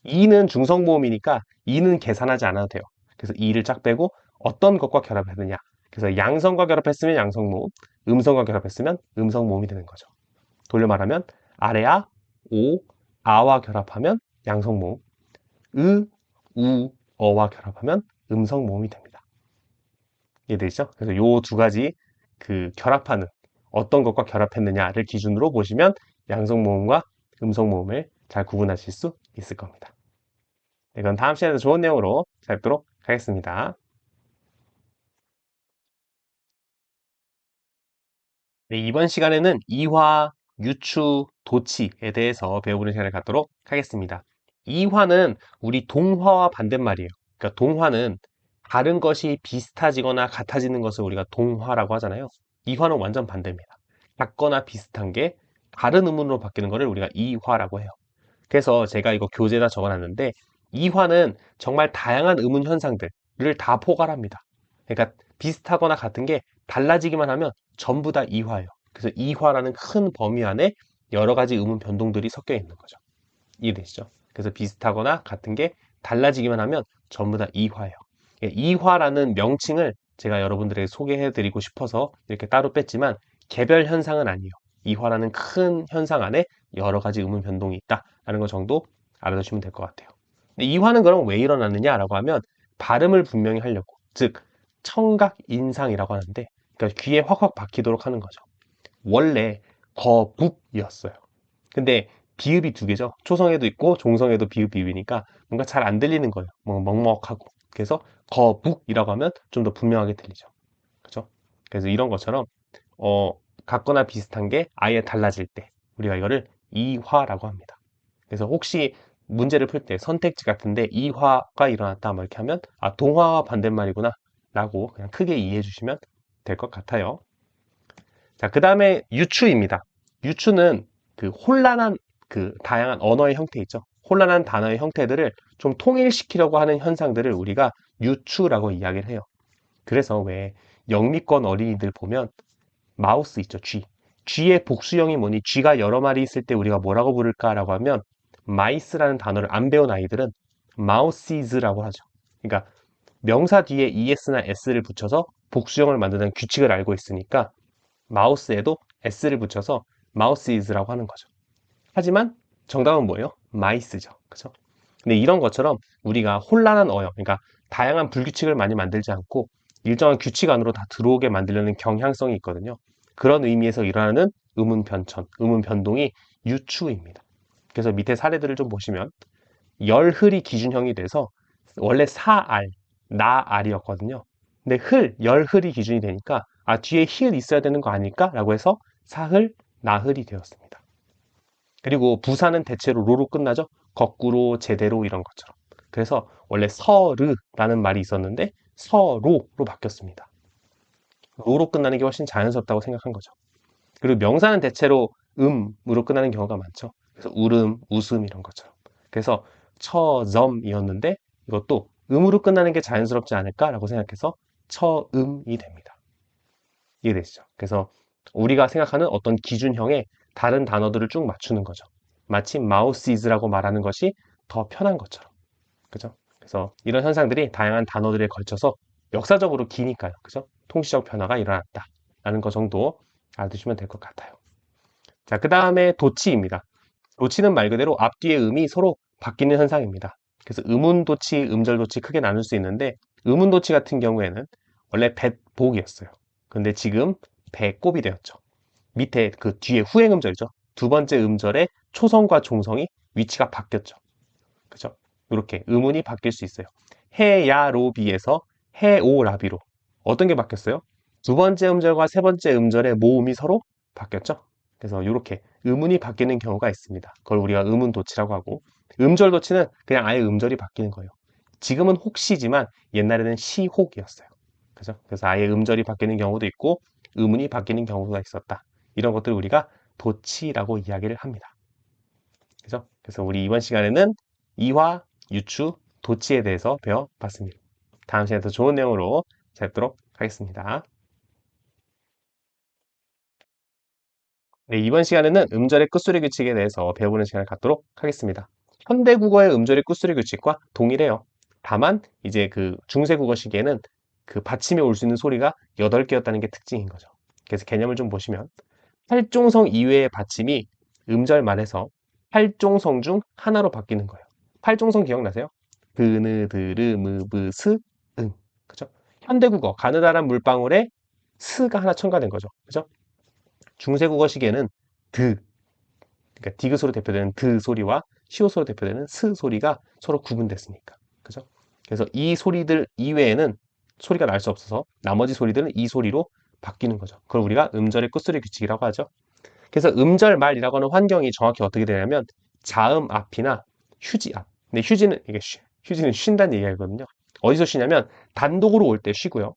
이는 중성모음이니까 이는 계산하지 않아도 돼요. 그래서 이를 쫙 빼고 어떤 것과 결합했느냐. 그래서 양성과 결합했으면 양성모음, 음성과 결합했으면 음성모음이 되는 거죠. 돌려 말하면 아래아, 오, 아와 결합하면 양성모음, 어와 결합하면 음성모음이 됩니다. 이해되시죠? 그래서 요 두 가지 그 결합하는 어떤 것과 결합했느냐를 기준으로 보시면 양성모음과 음성모음을 잘 구분하실 수 있을 겁니다. 네, 그럼 다음 시간에도 좋은 내용으로 찾도록 하겠습니다. 네, 이번 시간에는 이화, 유추, 도치에 대해서 배워보는 시간을 갖도록 하겠습니다. 이화는 우리 동화와 반대말이에요. 그러니까 동화는 다른 것이 비슷해지거나 같아지는 것을 우리가 동화라고 하잖아요. 이화는 완전 반대입니다. 같거나 비슷한 게 다른 의문으로 바뀌는 것을 우리가 이화라고 해요. 그래서 제가 이거 교재에다 적어놨는데 이화는 정말 다양한 의문 현상들을 다 포괄합니다. 그러니까 비슷하거나 같은 게 달라지기만 하면 전부 다 이화예요. 그래서 이화라는 큰 범위 안에 여러 가지 의문 변동들이 섞여 있는 거죠. 이해되시죠? 그래서 비슷하거나 같은 게 달라지기만 하면 전부 다 이화예요. 이화라는 명칭을 제가 여러분들에게 소개해드리고 싶어서 이렇게 따로 뺐지만 개별 현상은 아니에요. 이화라는 큰 현상 안에 여러 가지 의문 변동이 있다라는 것 정도 알아두시면 될 것 같아요. 근데 이화는 그럼 왜 일어났느냐라고 하면 발음을 분명히 하려고, 즉 청각 인상이라고 하는데, 그러니까 귀에 확확 박히도록 하는 거죠. 원래 거북이었어요. 근데 비읍이 두 개죠. 초성에도 있고 종성에도 비읍 비읍이니까 뭔가 잘 안 들리는 거예요. 뭔가 먹먹하고. 그래서 거북이라고 하면 좀 더 분명하게 들리죠. 그죠? 그래서 이런 것처럼 어, 같거나 비슷한 게 아예 달라질 때 우리가 이거를 이화라고 합니다. 그래서 혹시 문제를 풀 때 선택지 같은데 이화가 일어났다 뭐 이렇게 하면 아 동화와 반대말이구나 라고 그냥 크게 이해해 주시면 될 것 같아요. 자, 그 다음에 유추입니다. 유추는 그 혼란한 그 다양한 언어의 형태 있죠. 혼란한 단어의 형태들을 좀 통일시키려고 하는 현상들을 우리가 유추라고 이야기를 해요. 그래서 왜 영미권 어린이들 보면 마우스 있죠, 쥐. 쥐의 복수형이 뭐니? 쥐가 여러 마리 있을 때 우리가 뭐라고 부를까라고 하면 마이스라는 단어를 안 배운 아이들은 마우시즈라고 하죠. 그러니까 명사 뒤에 es나 s를 붙여서 복수형을 만드는 규칙을 알고 있으니까 마우스에도 s를 붙여서 마우스이즈라고 하는 거죠. 하지만 정답은 뭐예요? 마이스죠. 그죠? 근데 이런 것처럼 우리가 혼란한 어용, 그러니까 다양한 불규칙을 많이 만들지 않고 일정한 규칙 안으로 다 들어오게 만들려는 경향성이 있거든요. 그런 의미에서 일어나는 의문 변천, 의문 변동이 유추입니다. 그래서 밑에 사례들을 좀 보시면 열흘이 기준형이 돼서 원래 사알, 나알이었거든요. 근데 열흘이 기준이 되니까 아 뒤에 히읗 있어야 되는 거 아닐까? 라고 해서 사흘, 나흘이 되었습니다. 그리고 부사는 대체로 로로 끝나죠. 거꾸로, 제대로 이런 것처럼. 그래서 원래 서르라는 말이 있었는데 서로로 바뀌었습니다. 로로 끝나는 게 훨씬 자연스럽다고 생각한 거죠. 그리고 명사는 대체로 음으로 끝나는 경우가 많죠. 그래서 울음, 웃음 이런 것처럼. 그래서 처점이었는데 이것도 음으로 끝나는 게 자연스럽지 않을까라고 생각해서 처음이 됩니다. 이해되시죠? 그래서 우리가 생각하는 어떤 기준형에 다른 단어들을 쭉 맞추는 거죠. 마치 마우시즈라고 말하는 것이 더 편한 것처럼. 그죠? 그래서 이런 현상들이 다양한 단어들에 걸쳐서 역사적으로 기니까요. 그죠? 통치적 변화가 일어났다. 라는 것 정도 알아두시면 될 것 같아요. 자, 그 다음에 도치입니다. 도치는 말 그대로 앞뒤의 음이 서로 바뀌는 현상입니다. 그래서 음운도치, 음절도치 크게 나눌 수 있는데 음운도치 같은 경우에는 원래 뱃복이었어요. 근데 지금 배꼽이 되었죠. 밑에 그 뒤에 후행음절이죠. 두 번째 음절의 초성과 종성이 위치가 바뀌었죠. 그죠? 이렇게 음운이 바뀔 수 있어요. 해야로비에서 해오라비로. 어떤 게 바뀌었어요? 두 번째 음절과 세 번째 음절의 모음이 서로 바뀌었죠. 그래서 이렇게 음운이 바뀌는 경우가 있습니다. 그걸 우리가 음운도치라고 하고, 음절도치는 그냥 아예 음절이 바뀌는 거예요. 지금은 혹시지만 옛날에는 시혹이었어요. 그죠? 그래서 아예 음절이 바뀌는 경우도 있고 음운이 바뀌는 경우가 있었다. 이런 것들을 우리가 도치라고 이야기를 합니다. 그죠? 그래서 우리 이번 시간에는 이화, 유추, 도치에 대해서 배워봤습니다. 다음 시간에 더 좋은 내용으로 찾도록 하겠습니다. 네, 이번 시간에는 음절의 끝소리 규칙에 대해서 배워보는 시간을 갖도록 하겠습니다. 현대국어의 음절의 끝소리 규칙과 동일해요. 다만 이제 그 중세국어 시기에는 그 받침에 올 수 있는 소리가 8개였다는 게 특징인 거죠. 그래서 개념을 좀 보시면 팔종성 이외의 받침이 음절 말에서 팔종성 중 하나로 바뀌는 거예요. 팔종성 기억나세요? 그느, 드르, 무, 브, 스, 응. 그죠? 현대국어 가느다란 물방울에 스가 하나 첨가된 거죠. 그죠? 중세국어 시기에는 드, 그러니까 디귿으로 대표되는 드 소리와 시옷으로 대표되는 스 소리가 서로 구분됐으니까. 그죠? 그래서 이 소리들 이외에는 소리가 날 수 없어서 나머지 소리들은 이 소리로 바뀌는 거죠. 그걸 우리가 음절의 끝소리 규칙이라고 하죠. 그래서 음절 말이라고 하는 환경이 정확히 어떻게 되냐면 자음 앞이나 휴지 앞. 근데 휴지는 이게 휴지는 쉰다는 얘기거든요. 어디서 쉬냐면 단독으로 올 때 쉬고요.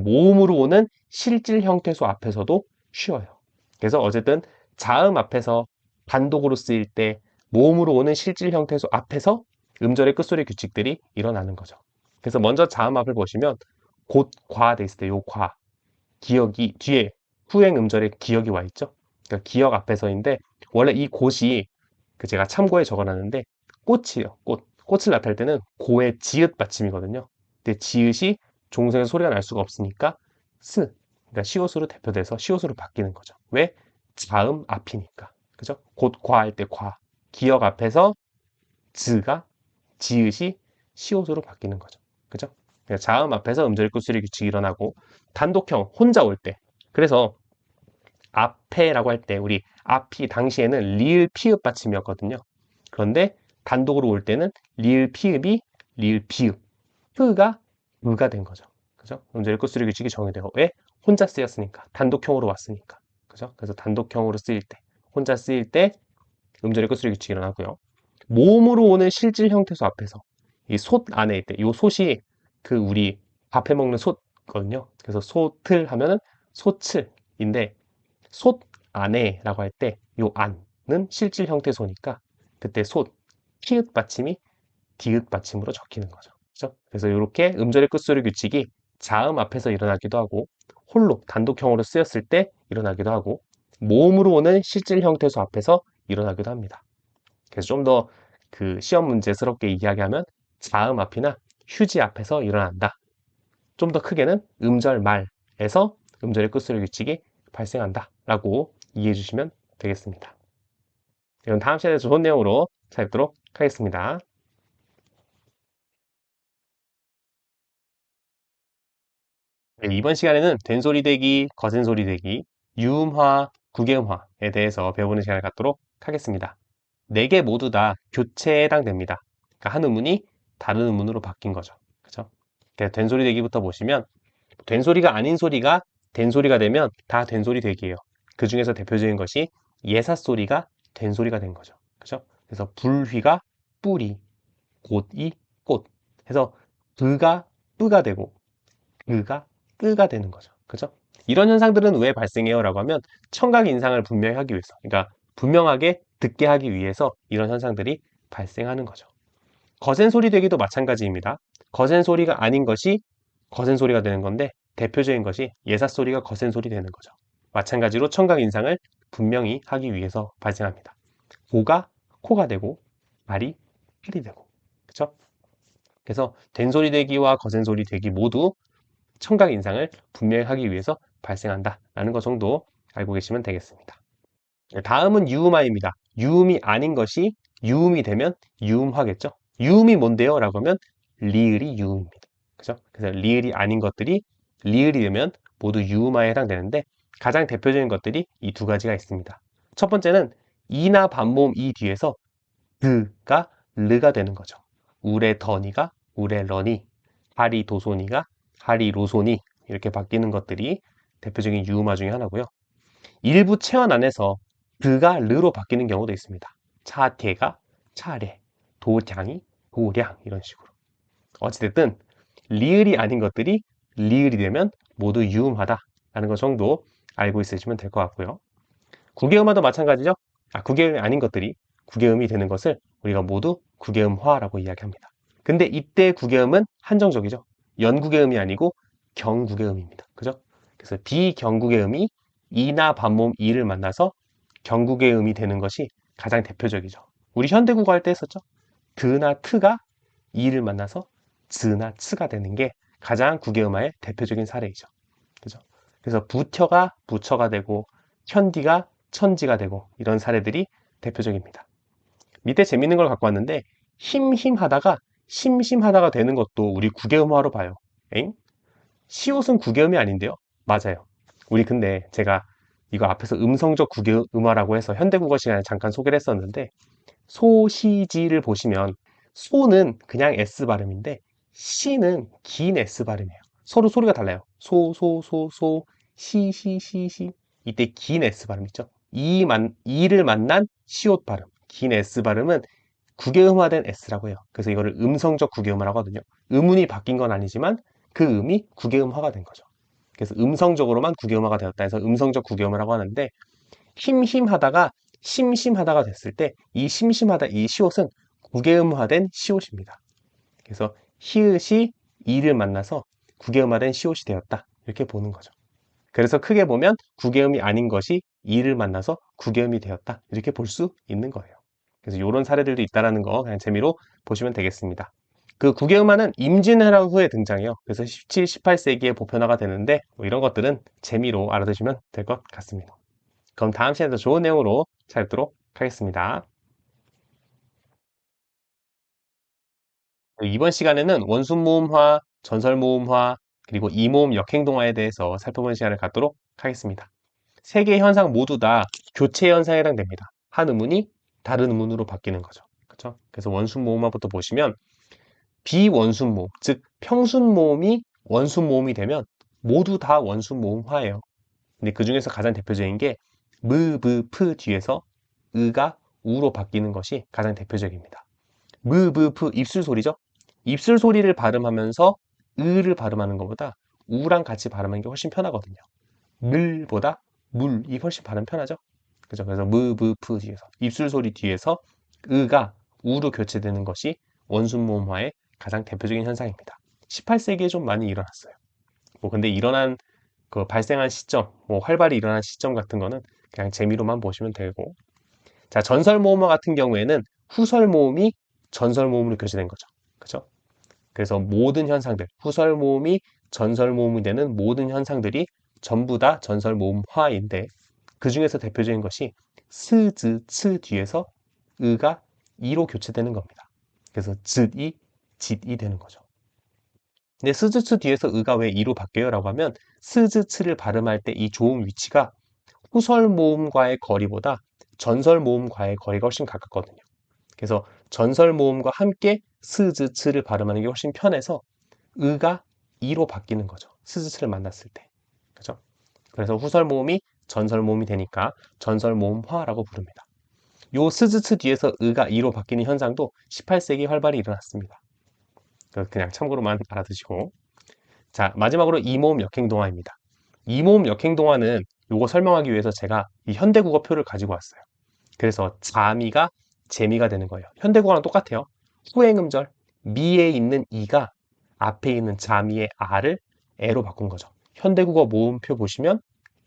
모음으로 오는 실질 형태소 앞에서도 쉬어요. 그래서 어쨌든 자음 앞에서 단독으로 쓰일 때 모음으로 오는 실질 형태소 앞에서 음절의 끝소리 규칙들이 일어나는 거죠. 그래서 먼저 자음 앞을 보시면 곧, 과 돼 있을 때 요 과, 기억이 뒤에 후행 음절에 기억이 와 있죠. 그러니까 기억 앞에서인데 원래 이 곧이 그 제가 참고에 적어놨는데 꽃이에요. 꽃. 꽃을 나타낼 때는 고의 지읒 받침이거든요. 근데 지읒이 종성에서 소리가 날 수가 없으니까 스, 그러니까 시옷으로 대표돼서 시옷으로 바뀌는 거죠. 왜? 자음 앞이니까. 그죠? 곧, 과 할 때 과. 기억 앞에서 즈가 지읒이 시옷으로 바뀌는 거죠. 그죠? 그러니까 자음 앞에서 음절 끝소리 규칙이 일어나고 단독형 혼자 올 때. 그래서 앞에라고 할 때 우리 앞이 당시에는 리을 피읍 받침이었거든요. 그런데 단독으로 올 때는 리을 피읍이 리을 비읍, 흐가 으가 된 거죠. 그죠? 음절 끝소리 규칙이 정의되고 왜? 혼자 쓰였으니까. 단독형으로 왔으니까. 그죠? 그래서 단독형으로 쓰일 때, 혼자 쓰일 때 음절의 끝소리 규칙이 일어나고요. 모음으로 오는 실질 형태소 앞에서 이 솥 안에 있대. 이 솥이 그 우리 밥해 먹는 솥거든요. 그래서 솥을 하면은 솥을인데 솥 안에라고 할 때 요 안은 실질 형태소니까 그때 솥 피읍 받침이 디귿 받침으로 적히는 거죠. 그렇죠? 그래서 이렇게 음절의 끝소리 규칙이 자음 앞에서 일어나기도 하고 홀로 단독형으로 쓰였을 때 일어나기도 하고 모음으로 오는 실질 형태소 앞에서 일어나기도 합니다. 그래서 좀 더 그 시험 문제스럽게 이야기하면 자음 앞이나 휴지 앞에서 일어난다. 좀 더 크게는 음절 말에서 음절의 끝소리 규칙이 발생한다 라고 이해해 주시면 되겠습니다. 그럼 다음 시간에 좋은 내용으로 찾도록 하겠습니다. 네, 이번 시간에는 된소리 대기, 거센소리 대기, 유음화, 구개음화에 대해서 배우는 시간을 갖도록 하겠습니다. 4개 모두 다 교체에 해당됩니다. 그러니까 한 음문이 다른 음문으로 바뀐 거죠. 그죠? 된소리 대기부터 보시면 된소리가 아닌 소리가 된소리가 되면 다 된소리 대기예요. 그 중에서 대표적인 것이 예사소리가 된소리가 된 거죠. 그죠? 그래서 불휘가 뿌리, 곧이 꽃 해서 브가 뿌가 되고 그가 끄가 되는 거죠. 그죠? 이런 현상들은 왜 발생해요? 라고 하면 청각 인상을 분명히 하기 위해서 그러니까 분명하게 듣게 하기 위해서 이런 현상들이 발생하는 거죠. 거센 소리 되기도 마찬가지입니다. 거센 소리가 아닌 것이 거센 소리가 되는 건데 대표적인 것이 예사 소리가 거센 소리 되는 거죠. 마찬가지로 청각 인상을 분명히 하기 위해서 발생합니다. 고가 코가 되고 말이 팔이 되고 그렇죠? 그래서 된소리 되기와 거센 소리 되기 모두 청각 인상을 분명히 하기 위해서 발생한다라는 것 정도 알고 계시면 되겠습니다. 다음은 유음화입니다. 유음이 아닌 것이 유음이 되면 유음화겠죠. 유음이 뭔데요? 라고 하면 리을이 유음입니다. 그죠? 그래서 리을이 아닌 것들이 리을이 되면 모두 유음화에 해당되는데 가장 대표적인 것들이 이 두 가지가 있습니다. 첫 번째는 이나 반모음 이 뒤에서 그가 르가 되는 거죠. 우레 더니가 우레 러니, 하리 도소니가 하리 로소니 이렇게 바뀌는 것들이 대표적인 유음화 중에 하나고요. 일부 체언 안에서 그가 르로 바뀌는 경우도 있습니다. 차태가 차례, 도량이 도량 이런 식으로. 어찌됐든 리을이 아닌 것들이 리을이 되면 모두 유음하다라는 것 정도 알고 있으시면 될 것 같고요. 구개음화도 마찬가지죠. 구개음이 아닌 것들이 구개음이 되는 것을 우리가 모두 구개음화라고 이야기합니다. 근데 이때 구개음은 한정적이죠. 연구개음이 아니고 경구개음입니다. 그죠? 그래서 비경구개음이 이나 반모음 이를 만나서 경구개음이 되는 것이 가장 대표적이죠. 우리 현대국어 할 때 했었죠. 드나 트가 이를 만나서 즈나 츠가 되는 게 가장 구개음화의 대표적인 사례이죠. 그죠? 그래서 부처가 부처가 되고 천디가 천지가 되고 이런 사례들이 대표적입니다. 밑에 재밌는 걸 갖고 왔는데 힘하다가 심심하다가 되는 것도 우리 구개음화로 봐요. 엥? 시옷은 구개음이 아닌데요? 맞아요. 우리 근데 제가 이거 앞에서 음성적 구개음화라고 해서 현대국어 시간에 잠깐 소개를 했었는데 소시지를 보시면 소는 그냥 S 발음인데 시는 긴 S 발음이에요. 서로 소리가 달라요. 시. 이때 긴 S 발음 있죠? 이를 만난 시옷 발음. 긴 S 발음은 구개음화된 S라고 해요. 그래서 이거를 음성적 구개음화라고 하거든요. 음운이 바뀐 건 아니지만 그 음이 구개음화가 된 거죠. 그래서 음성적으로만 구개음화가 되었다 해서 음성적 구개음화라고 하는데 힘하다가 심심하다가 됐을 때 이 심심하다 이 시옷은 구개음화된 시옷입니다. 그래서 히읗이 이를 만나서 구개음화된 시옷이 되었다 이렇게 보는 거죠. 그래서 크게 보면 구개음이 아닌 것이 이를 만나서 구개음이 되었다 이렇게 볼 수 있는 거예요. 그래서 이런 사례들도 있다는 거 그냥 재미로 보시면 되겠습니다. 그 구개음화는 임진왜란 후에 등장해요. 그래서 17, 18세기에 보편화가 되는데 뭐 이런 것들은 재미로 알아두시면 될 것 같습니다. 그럼 다음 시간에 더 좋은 내용으로 찾도록 하겠습니다. 이번 시간에는 원순모음화, 전설모음화, 그리고 이모음 역행동화에 대해서 살펴보는 시간을 갖도록 하겠습니다. 세 개의 현상 모두 다 교체 현상에 해당됩니다. 한 음운이 다른 음운으로 바뀌는 거죠. 그렇죠? 그래서 원순모음화부터 보시면 비원순모음, 즉 평순모음이 원순모음이 되면 모두 다 원순모음화예요. 근데 그 중에서 가장 대표적인 게 프 뒤에서 으가 우로 바뀌는 것이 가장 대표적입니다. 프 입술 소리죠? 입술 소리를 발음하면서 으를 발음하는 것보다 우랑 같이 발음하는 게 훨씬 편하거든요. 물보다 물이 훨씬 발음 편하죠? 그죠? 그래서 프 뒤에서 입술 소리 뒤에서 으가 우로 교체되는 것이 원순모음화의 가장 대표적인 현상입니다. 18세기에 좀 많이 일어났어요. 뭐 근데 일어난 그 발생한 시점, 뭐 활발히 일어난 시점 같은 거는 그냥 재미로만 보시면 되고. 자, 전설모음화 같은 경우에는 후설모음이 전설모음으로 교체된 거죠. 그죠? 그래서 모든 현상들, 후설모음이 전설모음이 되는 모든 현상들이 전부 다 전설모음화인데 그 중에서 대표적인 것이 츠 뒤에서 으가 이로 교체되는 겁니다. 그래서 짓이 되는 거죠. 근데 스즈츠 뒤에서 으가 왜 이로 바뀌어요? 라고 하면 스즈츠를 발음할 때 이 조음 위치가 후설 모음과의 거리보다 전설 모음과의 거리가 훨씬 가깝거든요. 그래서 전설 모음과 함께 스즈츠를 발음하는 게 훨씬 편해서 으가 이로 바뀌는 거죠. 스즈츠를 만났을 때. 그죠? 그래서 후설 모음이 전설 모음이 되니까 전설 모음화라고 부릅니다. 요 스즈츠 뒤에서 으가 이로 바뀌는 현상도 18세기 활발히 일어났습니다. 그냥 참고로만 알아두시고. 자, 마지막으로 이모음 역행동화입니다. 이모음 역행동화는 요거 설명하기 위해서 제가 이 현대국어표를 가지고 왔어요. 그래서 자미가 재미가 되는 거예요. 현대국어랑 똑같아요. 후행음절 미에 있는 이가 앞에 있는 자미의 아를 에로 바꾼 거죠. 현대국어 모음표 보시면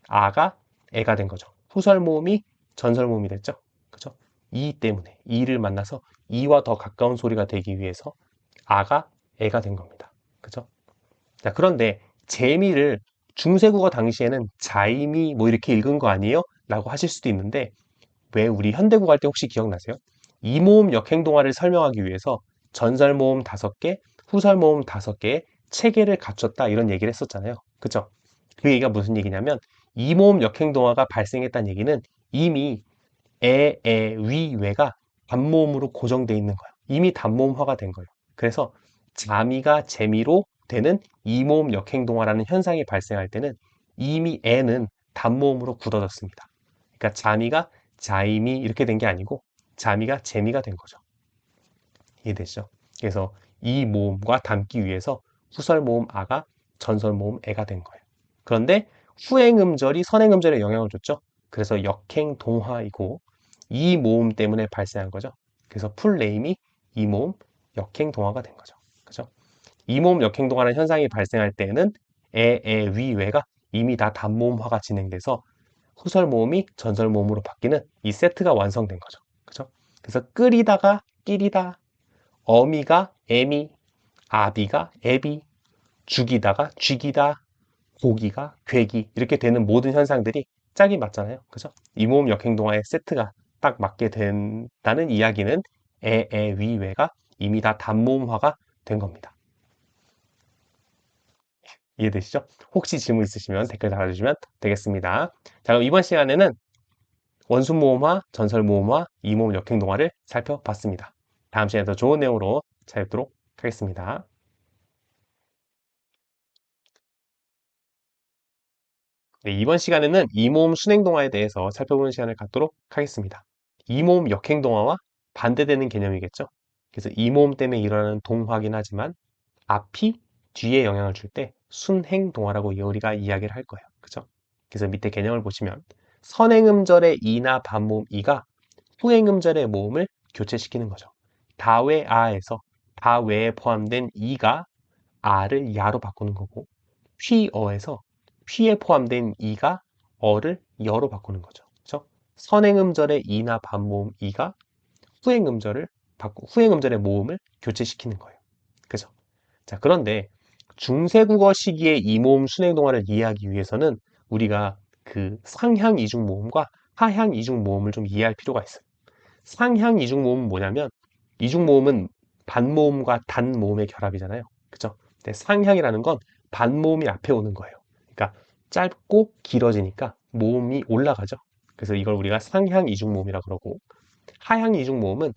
아가 에가 된 거죠. 후설 모음이 전설 모음이 됐죠. 그죠? 이 때문에 이를 만나서 이와 더 가까운 소리가 되기 위해서 아가 에가 된 겁니다. 그죠? 자, 그런데 재미를 중세국어 당시에는 자이미 뭐 이렇게 읽은 거 아니에요? 라고 하실 수도 있는데 왜 우리 현대국어 할 때 혹시 기억나세요? 이모음 역행동화를 설명하기 위해서 전설모음 5개, 후설모음 5개의 체계를 갖췄다 이런 얘기를 했었잖아요. 그쵸? 그 얘기가 무슨 얘기냐면 이모음 역행동화가 발생했다는 얘기는 이미 에, 위, 외가 단모음으로 고정되어 있는 거예요. 이미 단모음화가 된 거예요. 그래서 자미가 재미로 되는 이모음 역행동화라는 현상이 발생할 때는 이미 에는 단모음으로 굳어졌습니다. 그러니까 자미가 자이미 이렇게 된 게 아니고 자미가 재미가 된 거죠. 이해되시죠? 그래서 이 모음과 닮기 위해서 후설모음 아가 전설모음 애가 된 거예요. 그런데 후행음절이 선행음절에 영향을 줬죠. 그래서 역행동화이고 이 모음 때문에 발생한 거죠. 그래서 풀네임이 이 모음 역행동화가 된 거죠. 그죠? 이 모음 역행동화라는 현상이 발생할 때에는 위, 외가 이미 다 단모음화가 진행돼서 후설모음이 전설모음으로 바뀌는 이 세트가 완성된 거죠. 그죠? 그래서 끓이다가 끼리다, 어미가 애미, 아비가 애비, 죽이다가 쥐기다, 고기가 괴기 이렇게 되는 모든 현상들이 짝이 맞잖아요. 그죠? 이모음 역행동화의 세트가 딱 맞게 된다는 이야기는 위, 외가 이미 다 단모음화가 된 겁니다. 이해되시죠? 혹시 질문 있으시면 댓글 달아주시면 되겠습니다. 자, 그럼 이번 시간에는 원순모음화, 전설모음화, 이모음 역행동화를 살펴봤습니다. 다음 시간에 더 좋은 내용으로 찾아뵙도록 하겠습니다. 네, 이번 시간에는 이모음 순행동화에 대해서 살펴보는 시간을 갖도록 하겠습니다. 이모음 역행동화와 반대되는 개념이겠죠. 그래서 이모음 때문에 일어나는 동화긴 하지만 앞이 뒤에 영향을 줄 때 순행동화라고 우리가 이야기를 할 거예요. 그죠? 그래서 밑에 개념을 보시면 선행음절의 이나 반모음 이가 후행음절의 모음을 교체시키는 거죠. 다외아에서 다외에 포함된 이가 아를 야로 바꾸는 거고 휘어에서 휘에 포함된 이가 어를 여로 바꾸는 거죠. 그렇죠? 선행음절의 이나 반모음 이가 후행음절의 모음을 교체시키는 거예요. 그죠? 자, 그런데 중세국어 시기의 이모음 순행동화를 이해하기 위해서는 우리가 그 상향 이중 모음과 하향 이중 모음을 좀 이해할 필요가 있어요. 상향 이중 모음은 뭐냐면 이중 모음은 반모음과 단모음의 결합이잖아요. 그죠? 근데 상향이라는 건 반모음이 앞에 오는 거예요. 그러니까 짧고 길어지니까 모음이 올라가죠. 그래서 이걸 우리가 상향 이중 모음이라 그러고 하향 이중 모음은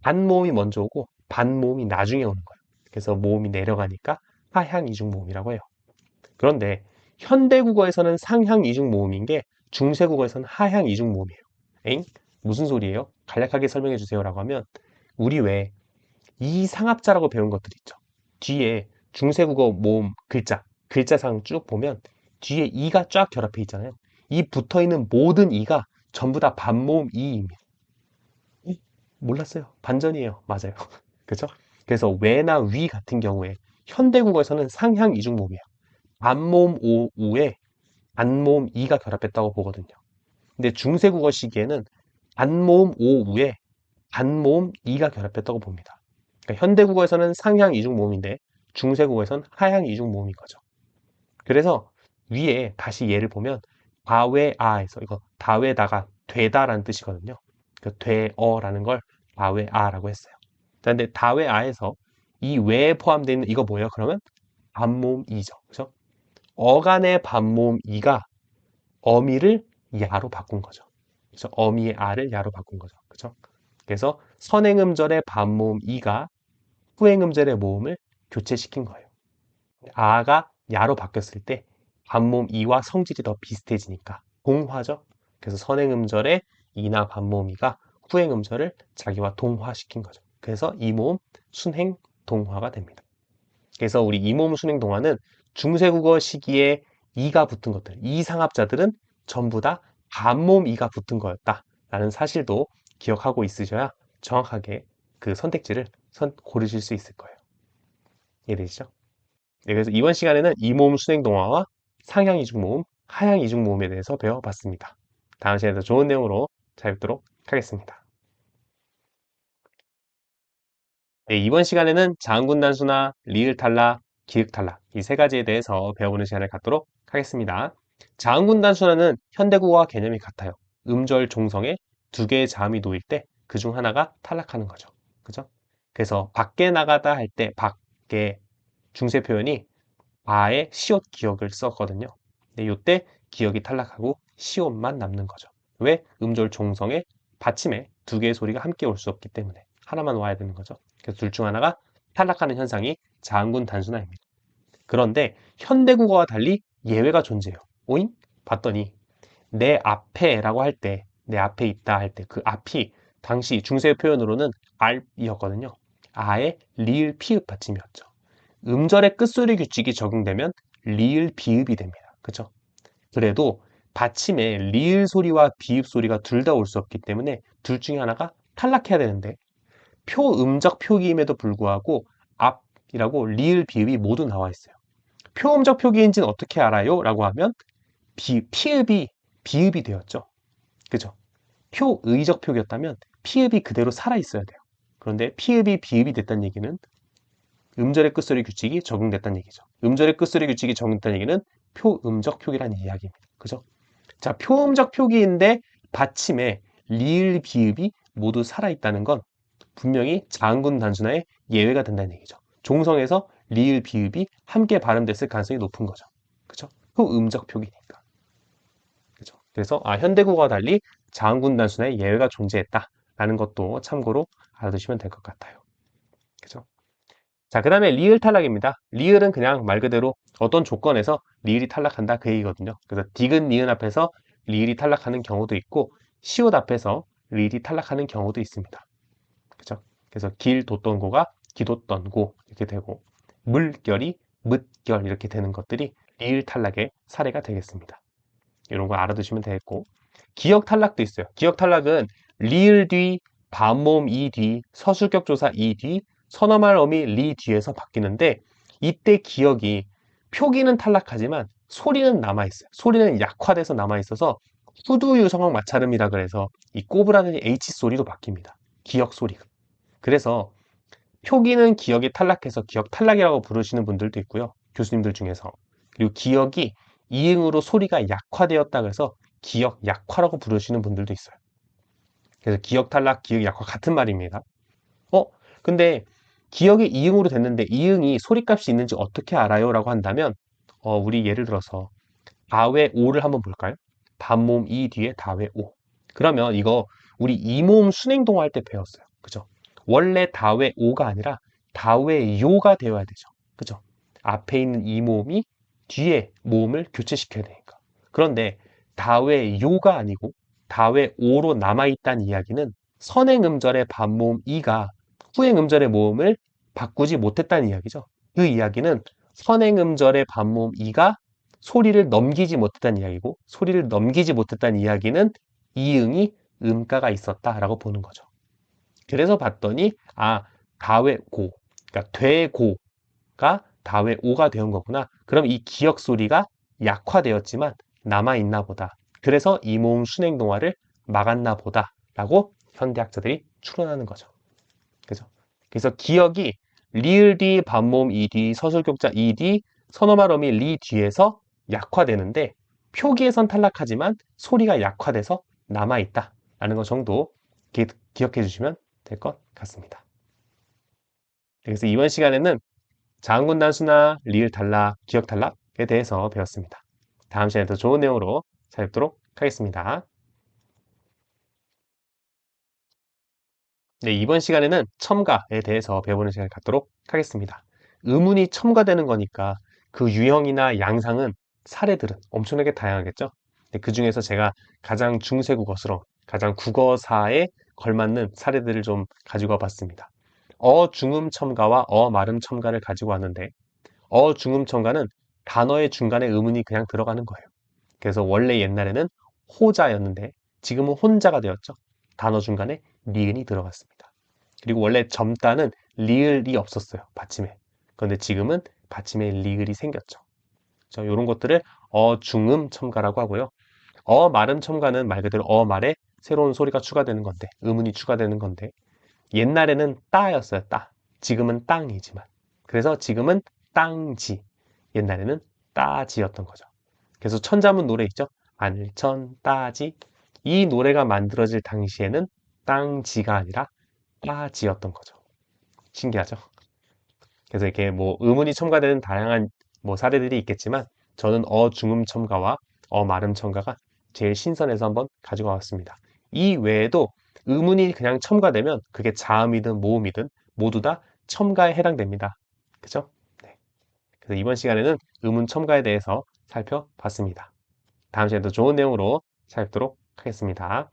반모음이 먼저 오고 반모음이 나중에 오는 거예요. 그래서 모음이 내려가니까 하향 이중 모음이라고 해요. 그런데 현대국어에서는 상향 이중 모음인 게 중세국어에서는 하향 이중 모음이에요. 엥? 무슨 소리예요? 간략하게 설명해 주세요라고 하면 우리 왜 이상합자라고 배운 것들 있죠. 뒤에 중세국어 모음 글자상 쭉 보면 뒤에 이가 쫙 결합해 있잖아요. 이 붙어 있는 모든 이가 전부 다 반모음 이입니다. 몰랐어요. 반전이에요. 맞아요. 그죠? 그래서 외나 위 같은 경우에 현대국어에서는 상향 이중모음이에요. 반모음 오우에 단모음 이가 결합했다고 보거든요. 근데 중세국어 시기에는 단모음 오우에 단모음 이가 결합했다고 봅니다. 그러니까 현대국어에서는 상향 이중모음인데 중세국어에서는 하향 이중모음인 거죠. 그래서 위에 다시 예를 보면 다외아에서 이거 다외다가 되다라는 뜻이거든요. 그 되어라는 걸 다외아라고 했어요. 자, 근데 다외아에서 이 외에 포함되어 있는 이거 뭐예요? 그러면 반모음 이죠. 그죠? 어간의 반모음 이가 어미를 야로 바꾼 거죠. 그래서 어미의 아를 야로 바꾼 거죠. 그죠? 그래서 선행음절의 반모음 이가 후행음절의 모음을 교체시킨 거예요. 아가 야로 바뀌었을 때 반모음 이와 성질이 더 비슷해지니까 동화죠. 그래서 선행음절의 이나 반모음 이가 후행음절을 자기와 동화시킨 거죠. 그래서 이모음 순행 동화가 됩니다. 그래서 우리 이모음 순행 동화는 중세국어 시기에 이가 붙은 것들, 이상합자들은 전부 다 반모음 이가 붙은 거였다라는 사실도 기억하고 있으셔야 정확하게 그 선택지를 고르실 수 있을 거예요. 이해되시죠? 네, 그래서 이번 시간에는 이모음 순행동화와 상향 이중모음, 하향 이중모음에 대해서 배워봤습니다. 다음 시간에 더 좋은 내용으로 찾아뵙도록 하겠습니다. 네, 이번 시간에는 자음군 단수나 리을 탈락, 기역 탈락 이 세 가지에 대해서 배워보는 시간을 갖도록 하겠습니다. 자음군 단수는 현대국어와 개념이 같아요. 음절 종성에 두 개의 자음이 놓일 때 그 중 하나가 탈락하는 거죠. 그죠? 그래서 밖에 나가다 할 때 밖에 중세 표현이 아에 시옷 기억을 썼거든요. 근데 이때 기억이 탈락하고 시옷만 남는 거죠. 왜? 음절 종성에 받침에 두 개의 소리가 함께 올 수 없기 때문에 하나만 와야 되는 거죠. 그래서 둘 중 하나가 탈락하는 현상이 자음군 단순화입니다. 그런데 현대국어와 달리 예외가 존재해요. 오잉? 봤더니 내 앞에라고 할 때, 내 앞에 있다 할 때 그 앞이 당시 중세 표현으로는 알이었거든요. 아의 리을 피읍 받침이었죠. 음절의 끝소리 규칙이 적용되면 리을 비읍이 됩니다. 그죠? 그래도 받침에 리을 소리와 비읍 소리가 둘 다 올 수 없기 때문에 둘 중에 하나가 탈락해야 되는데 표음적 표기임에도 불구하고 앞이라고 리을 비읍이 모두 나와 있어요. 표음적 표기인지는 어떻게 알아요? 라고 하면 피읍이 비읍이 되었죠. 그죠? 표의적 표기였다면 피읍이 그대로 살아있어야 돼요. 그런데 피읍이 비읍이 됐다는 얘기는 음절의 끝소리 규칙이 적용됐다는 얘기죠. 음절의 끝소리 규칙이 적용됐다는 얘기는 표음적 표기라는 이야기입니다. 그죠? 자, 표음적 표기인데 받침에 리을, 비읍이 모두 살아있다는 건 분명히 자음군 단순화의 예외가 된다는 얘기죠. 종성에서 리을, 비읍이 함께 발음됐을 가능성이 높은 거죠. 그죠? 표음적 표기니까. 그죠? 그래서 현대국어와 달리 자음군 단순화의 예외가 존재했다라는 것도 참고로 알아두시면 될 것 같아요. 그죠? 자, 그 다음에 리을 탈락입니다. 리을은 그냥 말 그대로 어떤 조건에서 리을이 탈락한다 그 얘기거든요. 그래서 디귿, 니은 앞에서 리을이 탈락하는 경우도 있고 시옷 앞에서 리을이 탈락하는 경우도 있습니다. 그죠? 그래서 길 돋던 고가 기돋던 고 이렇게 되고 물결이 묻결 이렇게 되는 것들이 리을 탈락의 사례가 되겠습니다. 이런 거 알아두시면 되겠고 기역 탈락도 있어요. 기역 탈락은 리을 뒤, 반모음 이 뒤, 서술격 조사 이 뒤, 선어말 어미 리 뒤에서 바뀌는데 이때 기역이 표기는 탈락하지만 소리는 남아있어요. 소리는 약화돼서 남아있어서 후두유성어 마찰음이라 그래서 이 꼬부라든지 H 소리도 바뀝니다. 기역 소리가. 그래서 표기는 기역이 탈락해서 기역 탈락이라고 부르시는 분들도 있고요. 교수님들 중에서. 그리고 기역이 이응으로 소리가 약화되었다 그래서 기역 약화라고 부르시는 분들도 있어요. 그래서 기역 탈락, 기역 약화 같은 말입니다. 근데 기역이 이응으로 됐는데 이응이 소리값이 있는지 어떻게 알아요? 라고 한다면 우리 예를 들어서 다외 오를 한번 볼까요? 반모음 이 뒤에 다외 오. 그러면 이거 우리 이모음 순행동화 할 때 배웠어요. 그죠? 원래 다외 오가 아니라 다외 요가 되어야 되죠. 그죠? 앞에 있는 이모음이 뒤에 모음을 교체시켜야 되니까. 그런데 다외 요가 아니고 다외 오로 남아있다는 이야기는 선행음절의 반모음 이가 후행음절의 모음을 바꾸지 못했다는 이야기죠. 그 이야기는 선행음절의 반모음 이가 소리를 넘기지 못했다는 이야기고 소리를 넘기지 못했다는 이야기는 이응이 음가가 있었다라고 보는 거죠. 그래서 봤더니 다외고 그러니까 되고가 다외오가 되는 거구나. 그럼 이 기역 소리가 약화되었지만 남아있나 보다. 그래서 이모음 순행동화를 막았나 보다 라고 현대학자들이 추론하는 거죠. 그죠? 그래서 기역이 리을 뒤, 반모음 이 뒤, 서술격자 이 뒤, 선어말 어미 리 뒤에서 약화되는데 표기에선 탈락하지만 소리가 약화돼서 남아있다 라는 것 정도 기억해 주시면 될 것 같습니다. 그래서 이번 시간에는 자음군 단수나 리을 탈락, 기억 탈락에 대해서 배웠습니다. 다음 시간에 더 좋은 내용으로 찾아뵙도록 하겠습니다. 네, 이번 시간에는 첨가에 대해서 배워보는 시간을 갖도록 하겠습니다. 의문이 첨가되는 거니까 그 유형이나 양상은 사례들은 엄청나게 다양하겠죠? 그 중에서 제가 가장 중세국어스러운, 가장 국어사에 걸맞는 사례들을 좀 가지고 와봤습니다. 어중음 첨가와 어말음 첨가를 가지고 왔는데 어중음 첨가는 단어의 중간에 의문이 그냥 들어가는 거예요. 그래서 원래 옛날에는 호자였는데 지금은 혼자가 되었죠. 단어 중간에 니은이 들어갔습니다. 그리고 원래 점자는 리을이 없었어요. 받침에. 그런데 지금은 받침에 리을이 생겼죠. 이런 것들을 어중음 첨가라고 하고요. 어말음 첨가는 말 그대로 어말에 새로운 소리가 추가되는 건데 의문이 추가되는 건데 옛날에는 따였어요. 따. 지금은 땅이지만. 그래서 지금은 땅지. 옛날에는 따지였던 거죠. 그래서 천자문 노래 있죠? 안천 따지. 이 노래가 만들어질 당시에는 땅지가 아니라 따지였던 거죠. 신기하죠? 그래서 이렇게 뭐 의문이 첨가되는 다양한 뭐 사례들이 있겠지만 저는 어중음 첨가와 어말음 첨가가 제일 신선해서 한번 가지고 왔습니다. 이 외에도 의문이 그냥 첨가되면 그게 자음이든 모음이든 모두 다 첨가에 해당됩니다. 그죠? 네. 그래서 이번 시간에는 의문 첨가에 대해서 살펴봤습니다. 다음 시간에도 좋은 내용으로 찾도록 하겠습니다.